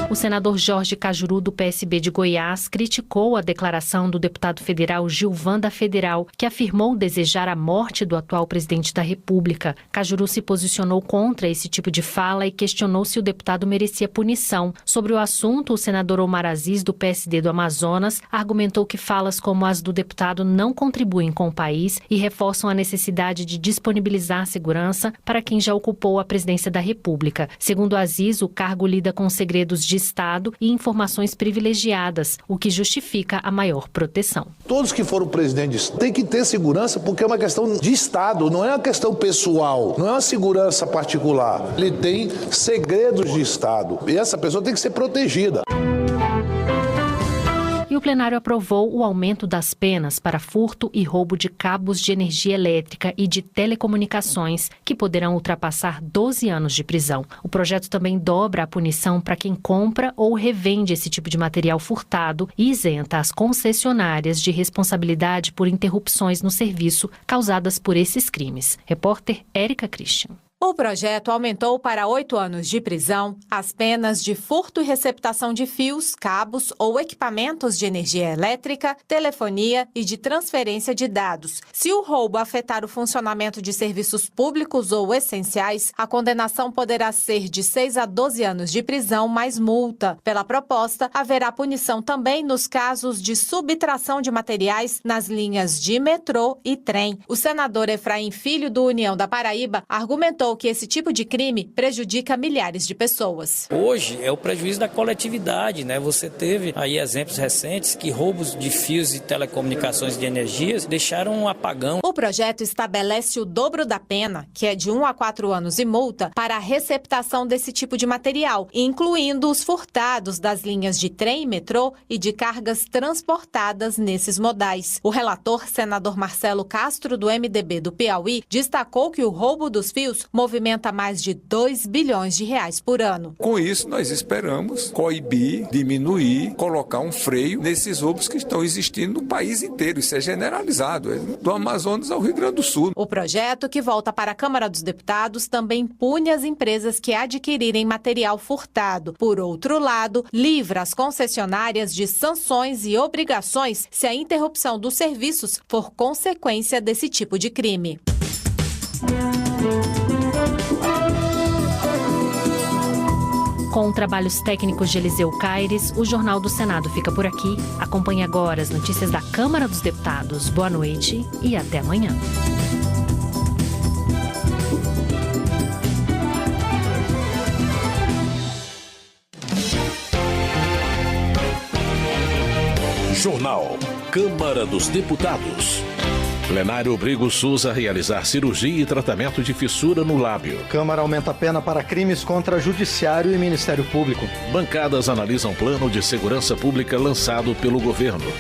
O senador Jorge Cajuru, do PSB de Goiás, criticou a declaração do deputado federal Gilvan da Federal, que afirmou desejar a morte do atual presidente da República. Cajuru se posicionou contra esse tipo de fala e questionou se o deputado merecia punição. Sobre o assunto, o senador Omar Aziz, do PSD do Amazonas, argumentou que falas como as do deputado não contribuem com o país e reforçam a necessidade de disponibilizar segurança para quem já ocupou a presidência da República. Segundo Aziz, o cargo lida com segredos de Estado e informações privilegiadas, o que justifica a maior proteção. Todos que foram presidentes têm que ter segurança porque é uma questão de Estado, não é uma questão pessoal, não é uma segurança particular. Ele tem segredos de Estado e essa pessoa tem que ser protegida. E o plenário aprovou o aumento das penas para furto e roubo de cabos de energia elétrica e de telecomunicações, que poderão ultrapassar 12 anos de prisão. O projeto também dobra a punição para quem compra ou revende esse tipo de material furtado e isenta as concessionárias de responsabilidade por interrupções no serviço causadas por esses crimes. Repórter Érica Christian. O projeto aumentou para 8 anos de prisão as penas de furto e receptação de fios, cabos ou equipamentos de energia elétrica, telefonia e de transferência de dados. Se o roubo afetar o funcionamento de serviços públicos ou essenciais, a condenação poderá ser de 6 a 12 anos de prisão mais multa. Pela proposta, haverá punição também nos casos de subtração de materiais nas linhas de metrô e trem. O senador Efraim Filho, do União da Paraíba, argumentou que esse tipo de crime prejudica milhares de pessoas. Hoje é o prejuízo da coletividade, né? Você teve aí exemplos recentes que roubos de fios e telecomunicações de energias deixaram um apagão. O projeto estabelece o dobro da pena, que é de 1 a 4 anos e multa, para a receptação desse tipo de material, incluindo os furtados das linhas de trem e metrô e de cargas transportadas nesses modais. O relator, senador Marcelo Castro, do MDB do Piauí, destacou que o roubo dos fios movimenta mais de 2 bilhões de reais por ano. Com isso, nós esperamos coibir, diminuir, colocar um freio nesses roubos que estão existindo no país inteiro. Isso é generalizado, do Amazonas ao Rio Grande do Sul. O projeto, que volta para a Câmara dos Deputados, também pune as empresas que adquirirem material furtado. Por outro lado, livra as concessionárias de sanções e obrigações se a interrupção dos serviços for consequência desse tipo de crime. Com trabalhos técnicos de Eliseu Caires, o Jornal do Senado fica por aqui. Acompanhe agora as notícias da Câmara dos Deputados. Boa noite e até amanhã. Jornal Câmara dos Deputados. Plenário obriga o SUS a realizar cirurgia e tratamento de fissura no lábio. Câmara aumenta a pena para crimes contra Judiciário e Ministério Público. Bancadas analisam plano de segurança pública lançado pelo governo.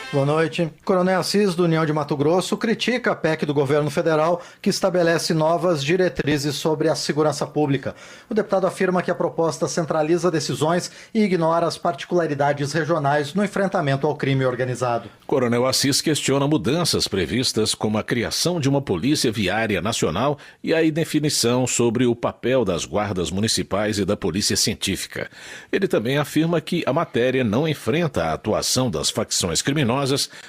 Boa noite. Coronel Assis, do União de Mato Grosso, critica a PEC do governo federal que estabelece novas diretrizes sobre a segurança pública. O deputado afirma que a proposta centraliza decisões e ignora as particularidades regionais no enfrentamento ao crime organizado. Coronel Assis questiona mudanças previstas como a criação de uma polícia viária nacional e a indefinição sobre o papel das guardas municipais e da polícia científica. Ele também afirma que a matéria não enfrenta a atuação das facções criminosas.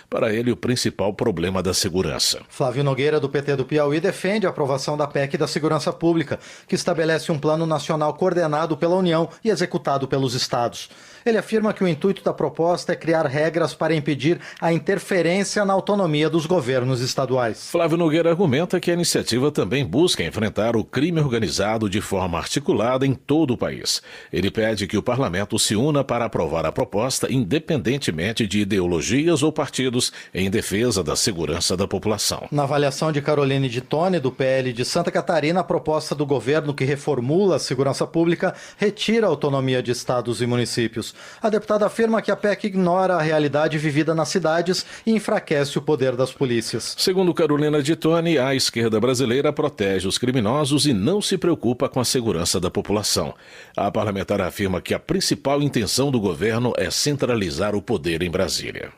Para ele, o principal problema da segurança. Flávio Nogueira, do PT do Piauí, defende a aprovação da PEC da Segurança Pública, que estabelece um plano nacional coordenado pela União e executado pelos estados. Ele afirma que o intuito da proposta é criar regras para impedir a interferência na autonomia dos governos estaduais. Flávio Nogueira argumenta que a iniciativa também busca enfrentar o crime organizado de forma articulada em todo o país. Ele pede que o parlamento se una para aprovar a proposta, independentemente de ideologias ou partidos, em defesa da segurança da população. Na avaliação de Caroline de Tone, do PL de Santa Catarina, a proposta do governo que reformula a segurança pública retira a autonomia de estados e municípios. A deputada afirma que a PEC ignora a realidade vivida nas cidades e enfraquece o poder das polícias. Segundo Carolina de Tone, a esquerda brasileira protege os criminosos e não se preocupa com a segurança da população. A parlamentar afirma que a principal intenção do governo é centralizar o poder em Brasília.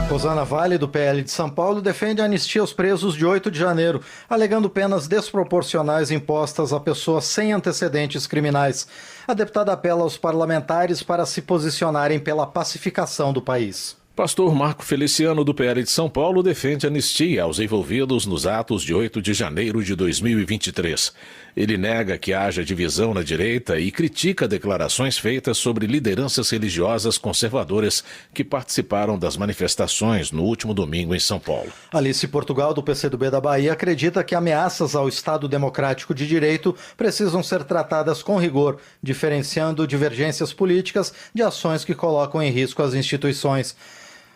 Rosana Vale, do PL de São Paulo, defende a anistia aos presos de 8 de janeiro, alegando penas desproporcionais impostas a pessoas sem antecedentes criminais. A deputada apela aos parlamentares para se posicionarem pela pacificação do país. Pastor Marco Feliciano, do PL de São Paulo, defende anistia aos envolvidos nos atos de 8 de janeiro de 2023. Ele nega que haja divisão na direita e critica declarações feitas sobre lideranças religiosas conservadoras que participaram das manifestações no último domingo em São Paulo. Alice Portugal, do PCdoB da Bahia, acredita que ameaças ao Estado Democrático de Direito precisam ser tratadas com rigor, diferenciando divergências políticas de ações que colocam em risco as instituições.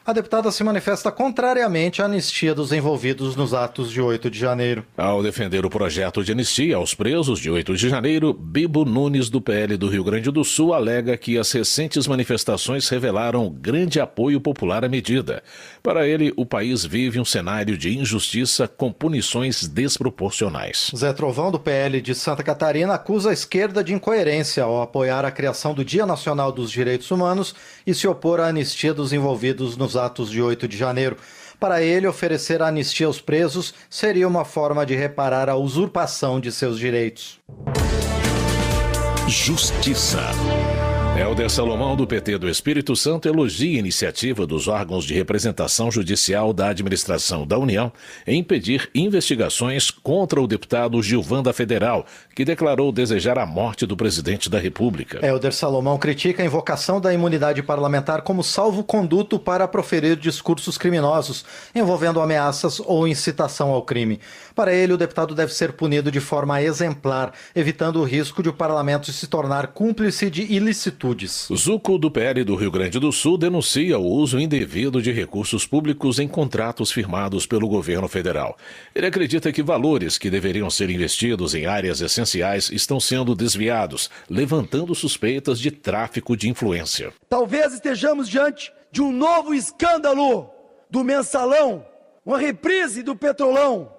A deputada se manifesta contrariamente à anistia dos envolvidos nos atos de 8 de janeiro. Ao defender o projeto de anistia aos presos de 8 de janeiro, Bibo Nunes, do PL do Rio Grande do Sul, alega que as recentes manifestações revelaram grande apoio popular à medida. Para ele, o país vive um cenário de injustiça com punições desproporcionais. Zé Trovão, do PL de Santa Catarina, acusa a esquerda de incoerência ao apoiar a criação do Dia Nacional dos Direitos Humanos e se opor à anistia dos envolvidos nos nos atos de 8 de janeiro. Para ele, oferecer anistia aos presos seria uma forma de reparar a usurpação de seus direitos. Justiça. Helder Salomão, do PT do Espírito Santo, elogia a iniciativa dos órgãos de representação judicial da administração da União em impedir investigações contra o deputado Gilvan da Federal, que declarou desejar a morte do presidente da República. Helder Salomão critica a invocação da imunidade parlamentar como salvo-conduto para proferir discursos criminosos, envolvendo ameaças ou incitação ao crime. Para ele, o deputado deve ser punido de forma exemplar, evitando o risco de o parlamento se tornar cúmplice de ilicitudes. Zuco, do PL do Rio Grande do Sul, denuncia o uso indevido de recursos públicos em contratos firmados pelo governo federal. Ele acredita que valores que deveriam ser investidos em áreas essenciais estão sendo desviados, levantando suspeitas de tráfico de influência. Talvez estejamos diante de um novo escândalo do mensalão, uma reprise do petrolão.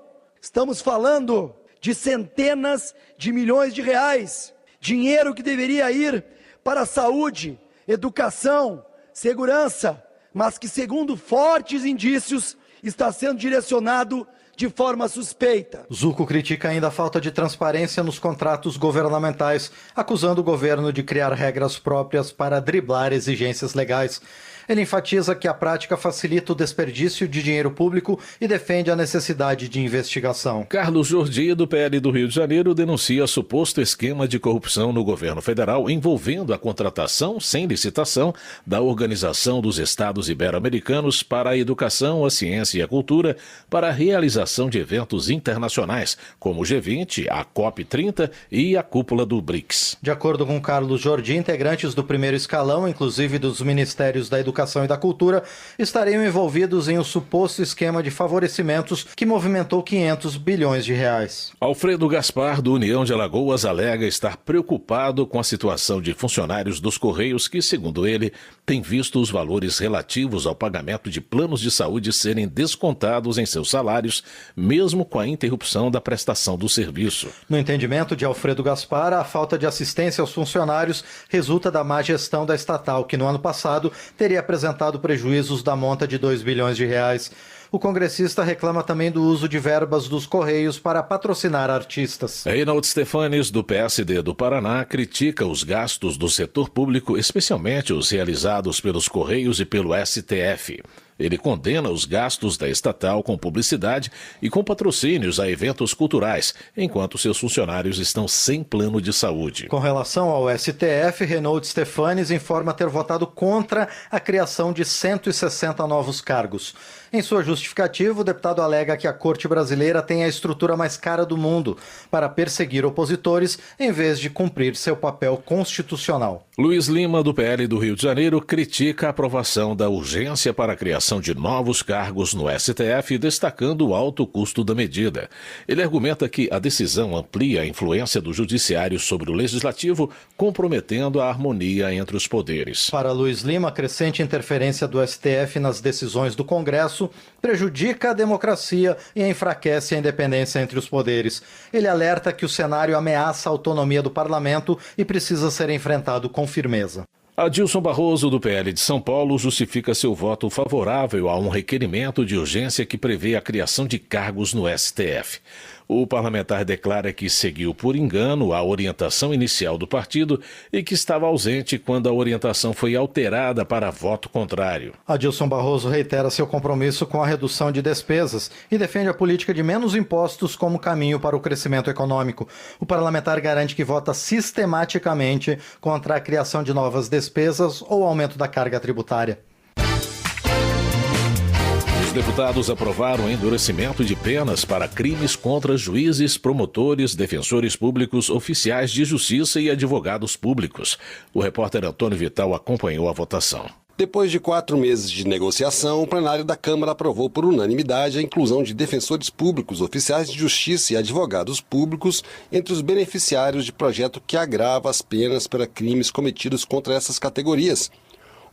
Estamos falando de centenas de milhões de reais, dinheiro que deveria ir para saúde, educação, segurança, mas que, segundo fortes indícios, está sendo direcionado de forma suspeita. Zuco critica ainda a falta de transparência nos contratos governamentais, acusando o governo de criar regras próprias para driblar exigências legais. Ele enfatiza que a prática facilita o desperdício de dinheiro público e defende a necessidade de investigação. Carlos Jordi, do PL do Rio de Janeiro, denuncia suposto esquema de corrupção no governo federal envolvendo a contratação, sem licitação, da Organização dos Estados Ibero-Americanos para a Educação, a Ciência e a Cultura para a realização de eventos internacionais, como o G20, a COP30 e a cúpula do BRICS. De acordo com Carlos Jordi, integrantes do primeiro escalão, inclusive dos Ministérios da Educação e da Cultura, estariam envolvidos em um suposto esquema de favorecimentos que movimentou 500 bilhões de reais. Alfredo Gaspar, do União de Alagoas, alega estar preocupado com a situação de funcionários dos Correios que, segundo ele, têm visto os valores relativos ao pagamento de planos de saúde serem descontados em seus salários, mesmo com a interrupção da prestação do serviço. No entendimento de Alfredo Gaspar, a falta de assistência aos funcionários resulta da má gestão da estatal, que no ano passado teria apresentado prejuízos da monta de 2 bilhões de reais. O congressista reclama também do uso de verbas dos Correios para patrocinar artistas. Reinaldo Stefanes, do PSD do Paraná, critica os gastos do setor público, especialmente os realizados pelos Correios e pelo STF. Ele condena os gastos da estatal com publicidade e com patrocínios a eventos culturais, enquanto seus funcionários estão sem plano de saúde. Com relação ao STF, Reinaldo Stefanes informa ter votado contra a criação de 160 novos cargos. Em sua justificativa, o deputado alega que a Corte Brasileira tem a estrutura mais cara do mundo para perseguir opositores em vez de cumprir seu papel constitucional. Luiz Lima, do PL do Rio de Janeiro, critica a aprovação da urgência para a criação de novos cargos no STF, destacando o alto custo da medida. Ele argumenta que a decisão amplia a influência do judiciário sobre o legislativo, comprometendo a harmonia entre os poderes. Para Luiz Lima, a crescente interferência do STF nas decisões do Congresso prejudica a democracia e enfraquece a independência entre os poderes. Ele alerta que o cenário ameaça a autonomia do parlamento e precisa ser enfrentado com firmeza. Adilson Barroso, do PL de São Paulo, justifica seu voto favorável a um requerimento de urgência que prevê a criação de cargos no STF. O parlamentar declara que seguiu por engano a orientação inicial do partido e que estava ausente quando a orientação foi alterada para voto contrário. Adilson Barroso reitera seu compromisso com a redução de despesas e defende a política de menos impostos como caminho para o crescimento econômico. O parlamentar garante que vota sistematicamente contra a criação de novas despesas ou aumento da carga tributária. Os deputados aprovaram o endurecimento de penas para crimes contra juízes, promotores, defensores públicos, oficiais de justiça e advogados públicos. O repórter Antônio Vital acompanhou a votação. Depois de 4 meses de negociação, o plenário da Câmara aprovou por unanimidade a inclusão de defensores públicos, oficiais de justiça e advogados públicos entre os beneficiários de projeto que agrava as penas para crimes cometidos contra essas categorias.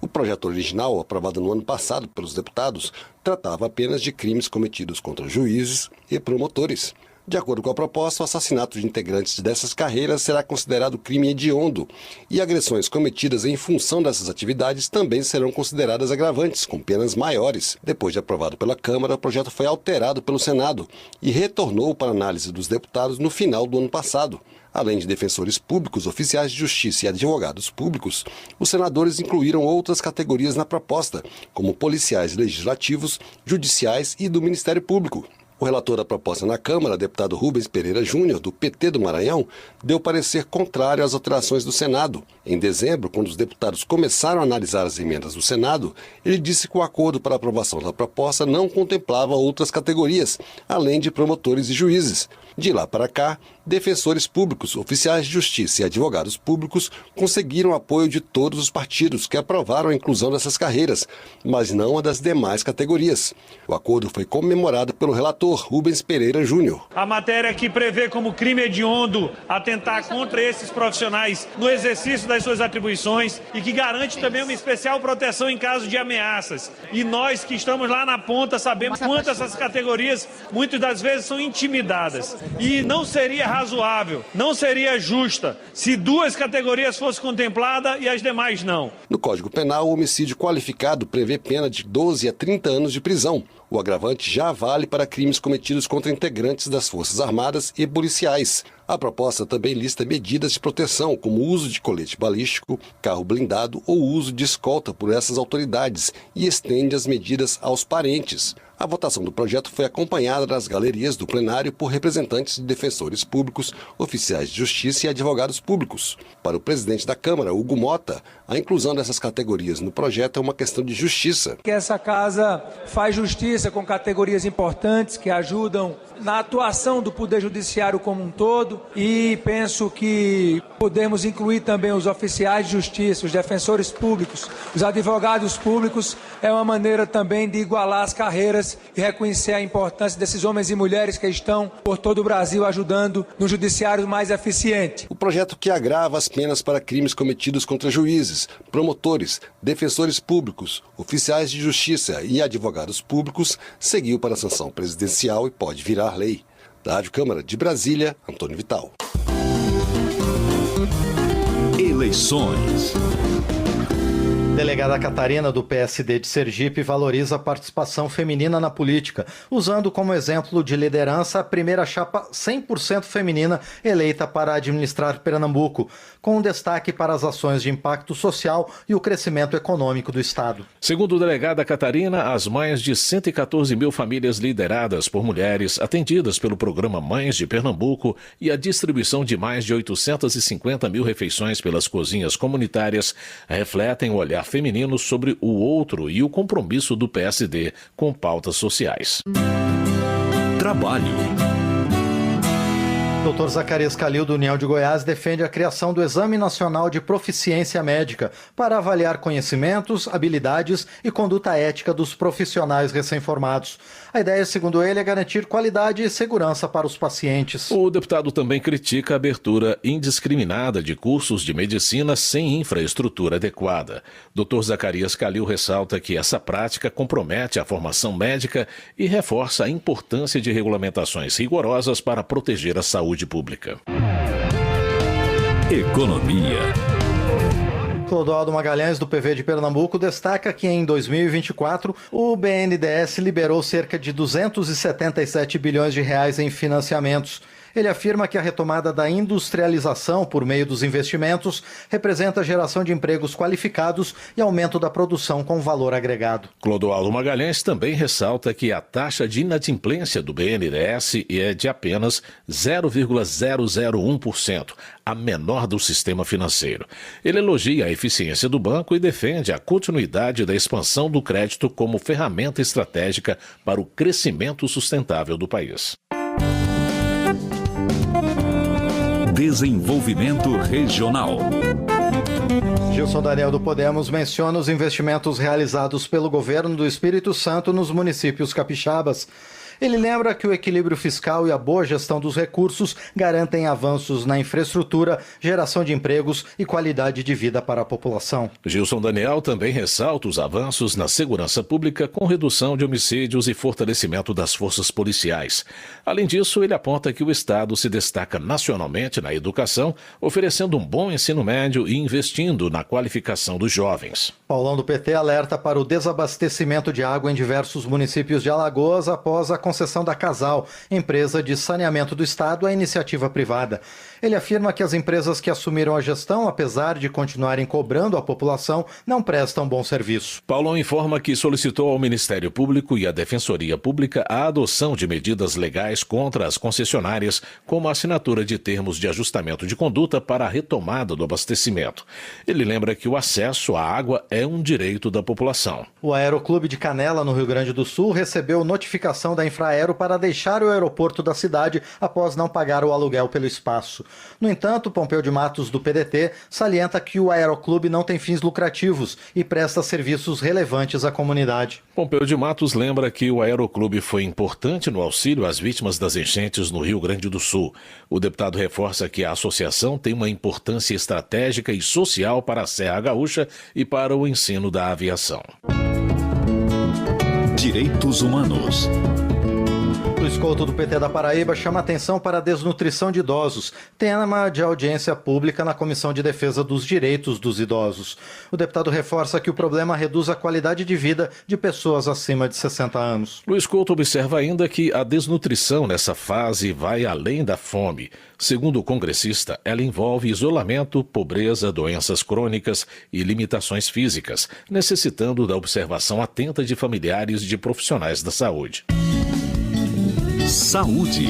O projeto original, aprovado no ano passado pelos deputados, tratava apenas de crimes cometidos contra juízes e promotores. De acordo com a proposta, o assassinato de integrantes dessas carreiras será considerado crime hediondo e agressões cometidas em função dessas atividades também serão consideradas agravantes, com penas maiores. Depois de aprovado pela Câmara, o projeto foi alterado pelo Senado e retornou para análise dos deputados no final do ano passado. Além de defensores públicos, oficiais de justiça e advogados públicos, os senadores incluíram outras categorias na proposta, como policiais legislativos, judiciais e do Ministério Público. O relator da proposta na Câmara, deputado Rubens Pereira Júnior, do PT do Maranhão, deu parecer contrário às alterações do Senado. Em dezembro, quando os deputados começaram a analisar as emendas do Senado, ele disse que o acordo para a aprovação da proposta não contemplava outras categorias, além de promotores e juízes. De lá para cá, defensores públicos, oficiais de justiça e advogados públicos conseguiram apoio de todos os partidos que aprovaram a inclusão dessas carreiras, mas não a das demais categorias. O acordo foi comemorado pelo relator Rubens Pereira Júnior. A matéria que prevê como crime hediondo atentar contra esses profissionais no exercício das suas atribuições e que garante também uma especial proteção em caso de ameaças. E nós que estamos lá na ponta sabemos quanto essas categorias muitas das vezes são intimidadas. E não seria razoável, não seria justa se duas categorias fossem contempladas e as demais não. No Código Penal, o homicídio qualificado prevê pena de 12 a 30 anos de prisão. O agravante já vale para crimes cometidos contra integrantes das Forças Armadas e policiais. A proposta também lista medidas de proteção, como o uso de colete balístico, carro blindado ou uso de escolta por essas autoridades e estende as medidas aos parentes. A votação do projeto foi acompanhada nas galerias do plenário por representantes de defensores públicos, oficiais de justiça e advogados públicos. Para o presidente da Câmara, Hugo Mota, a inclusão dessas categorias no projeto é uma questão de justiça. Que essa casa faz justiça com categorias importantes que ajudam na atuação do Poder Judiciário como um todo e penso que podemos incluir também os oficiais de justiça, os defensores públicos, os advogados públicos, é uma maneira também de igualar as carreiras e reconhecer a importância desses homens e mulheres que estão por todo o Brasil ajudando no judiciário mais eficiente. O projeto que agrava as penas para crimes cometidos contra juízes, promotores, defensores públicos, oficiais de justiça e advogados públicos seguiu para a sanção presidencial e pode virar lei. Da Rádio Câmara de Brasília, Antônio Vital. Eleições. Delegada Catarina, do PSD de Sergipe, valoriza a participação feminina na política, usando como exemplo de liderança a primeira chapa 100% feminina eleita para administrar Pernambuco, com destaque para as ações de impacto social e o crescimento econômico do Estado. Segundo a delegada Catarina, as mães de 114 mil famílias lideradas por mulheres atendidas pelo programa Mães de Pernambuco e a distribuição de mais de 850 mil refeições pelas cozinhas comunitárias refletem o olhar feminino sobre o outro e o compromisso do PSD com pautas sociais. Trabalho. Dr. Zacarias Calil, do União de Goiás, defende a criação do Exame Nacional de Proficiência Médica para avaliar conhecimentos, habilidades e conduta ética dos profissionais recém-formados. A ideia, segundo ele, é garantir qualidade e segurança para os pacientes. O deputado também critica a abertura indiscriminada de cursos de medicina sem infraestrutura adequada. Dr. Zacarias Calil ressalta que essa prática compromete a formação médica e reforça a importância de regulamentações rigorosas para proteger a saúde pública. Economia. Clodoaldo Magalhães, do PV de Pernambuco, destaca que em 2024 o BNDES liberou cerca de 277 bilhões de reais em financiamentos. Ele afirma que a retomada da industrialização por meio dos investimentos representa a geração de empregos qualificados e aumento da produção com valor agregado. Clodoaldo Magalhães também ressalta que a taxa de inadimplência do BNDES é de apenas 0,001%, a menor do sistema financeiro. Ele elogia a eficiência do banco e defende a continuidade da expansão do crédito como ferramenta estratégica para o crescimento sustentável do país. Desenvolvimento regional. Gilson Daniel, do Podemos, menciona os investimentos realizados pelo governo do Espírito Santo nos municípios capixabas. Ele lembra que o equilíbrio fiscal e a boa gestão dos recursos garantem avanços na infraestrutura, geração de empregos e qualidade de vida para a população. Gilson Daniel também ressalta os avanços na segurança pública com redução de homicídios e fortalecimento das forças policiais. Além disso, ele aponta que o Estado se destaca nacionalmente na educação, oferecendo um bom ensino médio e investindo na qualificação dos jovens. Paulão do PT alerta para o desabastecimento de água em diversos municípios de Alagoas após a concessão da Casal, empresa de saneamento do Estado, à iniciativa privada. Ele afirma que as empresas que assumiram a gestão, apesar de continuarem cobrando a população, não prestam bom serviço. Paulão informa que solicitou ao Ministério Público e à Defensoria Pública a adoção de medidas legais contra as concessionárias, como a assinatura de termos de ajustamento de conduta para a retomada do abastecimento. Ele lembra que o acesso à água é um direito da população. O Aeroclube de Canela, no Rio Grande do Sul, recebeu notificação da Infraero para deixar o aeroporto da cidade após não pagar o aluguel pelo espaço. No entanto, Pompeu de Matos, do PDT, salienta que o Aeroclube não tem fins lucrativos e presta serviços relevantes à comunidade. Pompeu de Matos lembra que o Aeroclube foi importante no auxílio às vítimas das enchentes no Rio Grande do Sul. O deputado reforça que a associação tem uma importância estratégica e social para a Serra Gaúcha e para o ensino da aviação. Direitos Humanos. O escolto do PT da Paraíba chama atenção para a desnutrição de idosos, tema de audiência pública na Comissão de Defesa dos Direitos dos Idosos. O deputado reforça que o problema reduz a qualidade de vida de pessoas acima de 60 anos. Luiz Couto observa ainda que a desnutrição nessa fase vai além da fome. Segundo o congressista, ela envolve isolamento, pobreza, doenças crônicas e limitações físicas, necessitando da observação atenta de familiares e de profissionais da saúde. Saúde.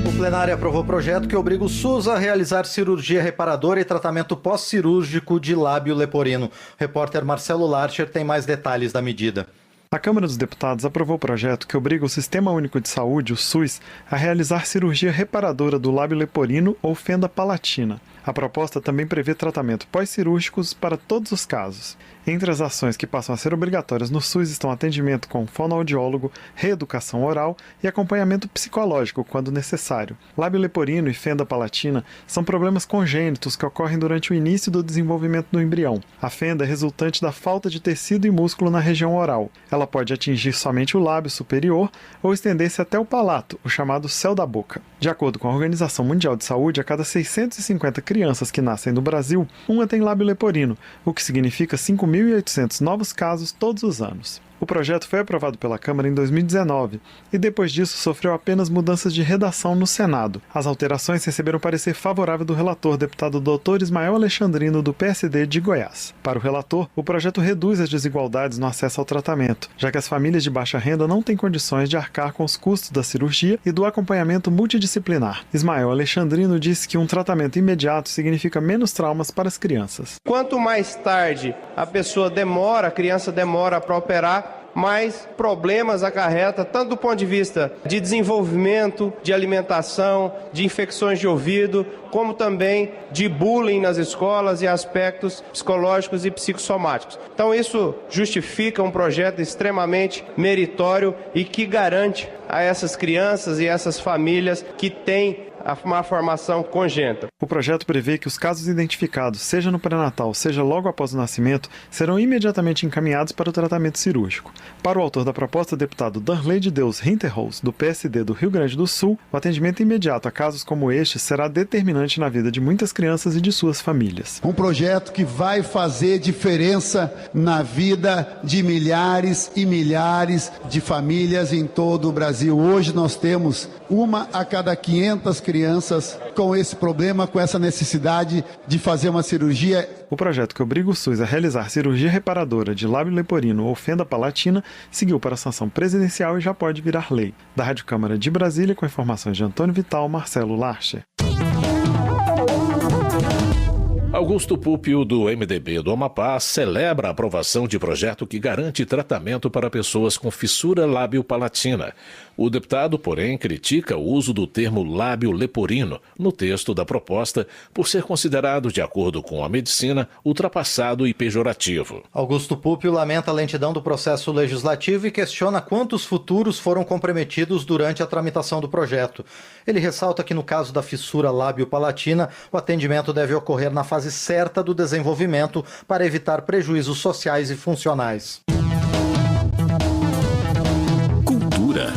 O plenário aprovou projeto que obriga o SUS a realizar cirurgia reparadora e tratamento pós-cirúrgico de lábio leporino. O repórter Marcelo Larcher tem mais detalhes da medida. A Câmara dos Deputados aprovou o projeto que obriga o Sistema Único de Saúde, o SUS, a realizar cirurgia reparadora do lábio leporino ou fenda palatina. A proposta também prevê tratamento pós-cirúrgicos para todos os casos. Entre as ações que passam a ser obrigatórias no SUS estão atendimento com fonoaudiólogo, reeducação oral e acompanhamento psicológico, quando necessário. Lábio leporino e fenda palatina são problemas congênitos que ocorrem durante o início do desenvolvimento do embrião. A fenda é resultante da falta de tecido e músculo na região oral. Ela pode atingir somente o lábio superior ou estender-se até o palato, o chamado céu da boca. De acordo com a Organização Mundial de Saúde, a cada 650 crianças que nascem no Brasil, uma tem lábio leporino, o que significa 5.800 novos casos todos os anos. O projeto foi aprovado pela Câmara em 2019 e depois disso sofreu apenas mudanças de redação no Senado. As alterações receberam parecer favorável do relator, deputado Dr. Ismael Alexandrino, do PSD de Goiás. Para o relator, o projeto reduz as desigualdades no acesso ao tratamento, já que as famílias de baixa renda não têm condições de arcar com os custos da cirurgia e do acompanhamento multidisciplinar. Ismael Alexandrino disse que um tratamento imediato significa menos traumas para as crianças. Quanto mais tarde a criança demora para operar, mais problemas acarreta, tanto do ponto de vista de desenvolvimento, de alimentação, de infecções de ouvido, como também de bullying nas escolas e aspectos psicológicos e psicossomáticos. Então isso justifica um projeto extremamente meritório e que garante a essas crianças e essas famílias que têm uma formação congênita. O projeto prevê que os casos identificados, seja no pré-natal, seja logo após o nascimento, serão imediatamente encaminhados para o tratamento cirúrgico. Para o autor da proposta, o deputado Darley de Deus Hinterhouse, do PSD do Rio Grande do Sul, o atendimento imediato a casos como este será determinante na vida de muitas crianças e de suas famílias. Um projeto que vai fazer diferença na vida de milhares e milhares de famílias em todo o Brasil. Hoje nós temos 1 a cada 500 crianças com esse problema, com essa necessidade de fazer uma cirurgia. O projeto que obriga o SUS a realizar cirurgia reparadora de lábio leporino ou fenda palatina seguiu para a sanção presidencial e já pode virar lei. Da Rádio Câmara de Brasília, com informações de Antônio Vital, Marcelo Larcher. Augusto Púpio, do MDB do Amapá, celebra a aprovação de projeto que garante tratamento para pessoas com fissura lábio-palatina. O deputado, porém, critica o uso do termo lábio leporino no texto da proposta por ser considerado, de acordo com a medicina, ultrapassado e pejorativo. Augusto Púpio lamenta a lentidão do processo legislativo e questiona quantos futuros foram comprometidos durante a tramitação do projeto. Ele ressalta que no caso da fissura lábio-palatina, o atendimento deve ocorrer na fase certa do desenvolvimento para evitar prejuízos sociais e funcionais. Cultura.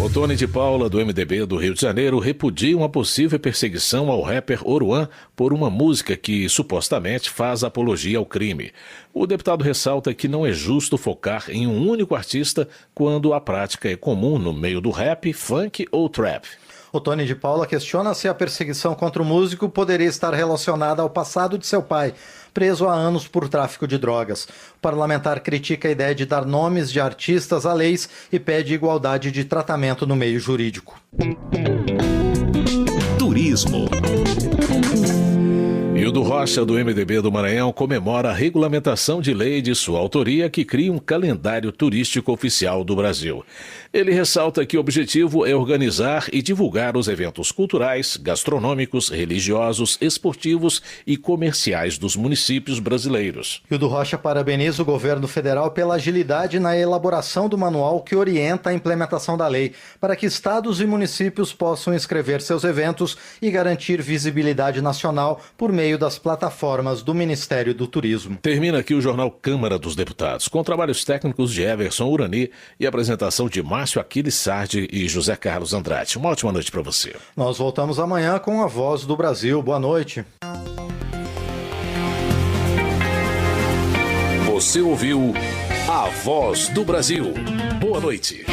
Otone de Paula, do MDB do Rio de Janeiro, repudia uma possível perseguição ao rapper Oruan por uma música que supostamente faz apologia ao crime. O deputado ressalta que não é justo focar em um único artista quando a prática é comum no meio do rap, funk ou trap. Otone de Paula questiona se a perseguição contra o músico poderia estar relacionada ao passado de seu pai, preso há anos por tráfico de drogas. O parlamentar critica a ideia de dar nomes de artistas a leis e pede igualdade de tratamento no meio jurídico. Turismo. Hildo Rocha, do MDB do Maranhão, comemora a regulamentação de lei de sua autoria que cria um calendário turístico oficial do Brasil. Ele ressalta que o objetivo é organizar e divulgar os eventos culturais, gastronômicos, religiosos, esportivos e comerciais dos municípios brasileiros. Hildo Rocha parabeniza o governo federal pela agilidade na elaboração do manual que orienta a implementação da lei, para que estados e municípios possam inscrever seus eventos e garantir visibilidade nacional por meio das plataformas do Ministério do Turismo. Termina aqui o Jornal Câmara dos Deputados, com trabalhos técnicos de Everson Urani e apresentação de Márcio Aquiles Sardi e José Carlos Andrade. Uma ótima noite para você. Nós voltamos amanhã com a Voz do Brasil. Boa noite. Você ouviu A Voz do Brasil. Boa noite.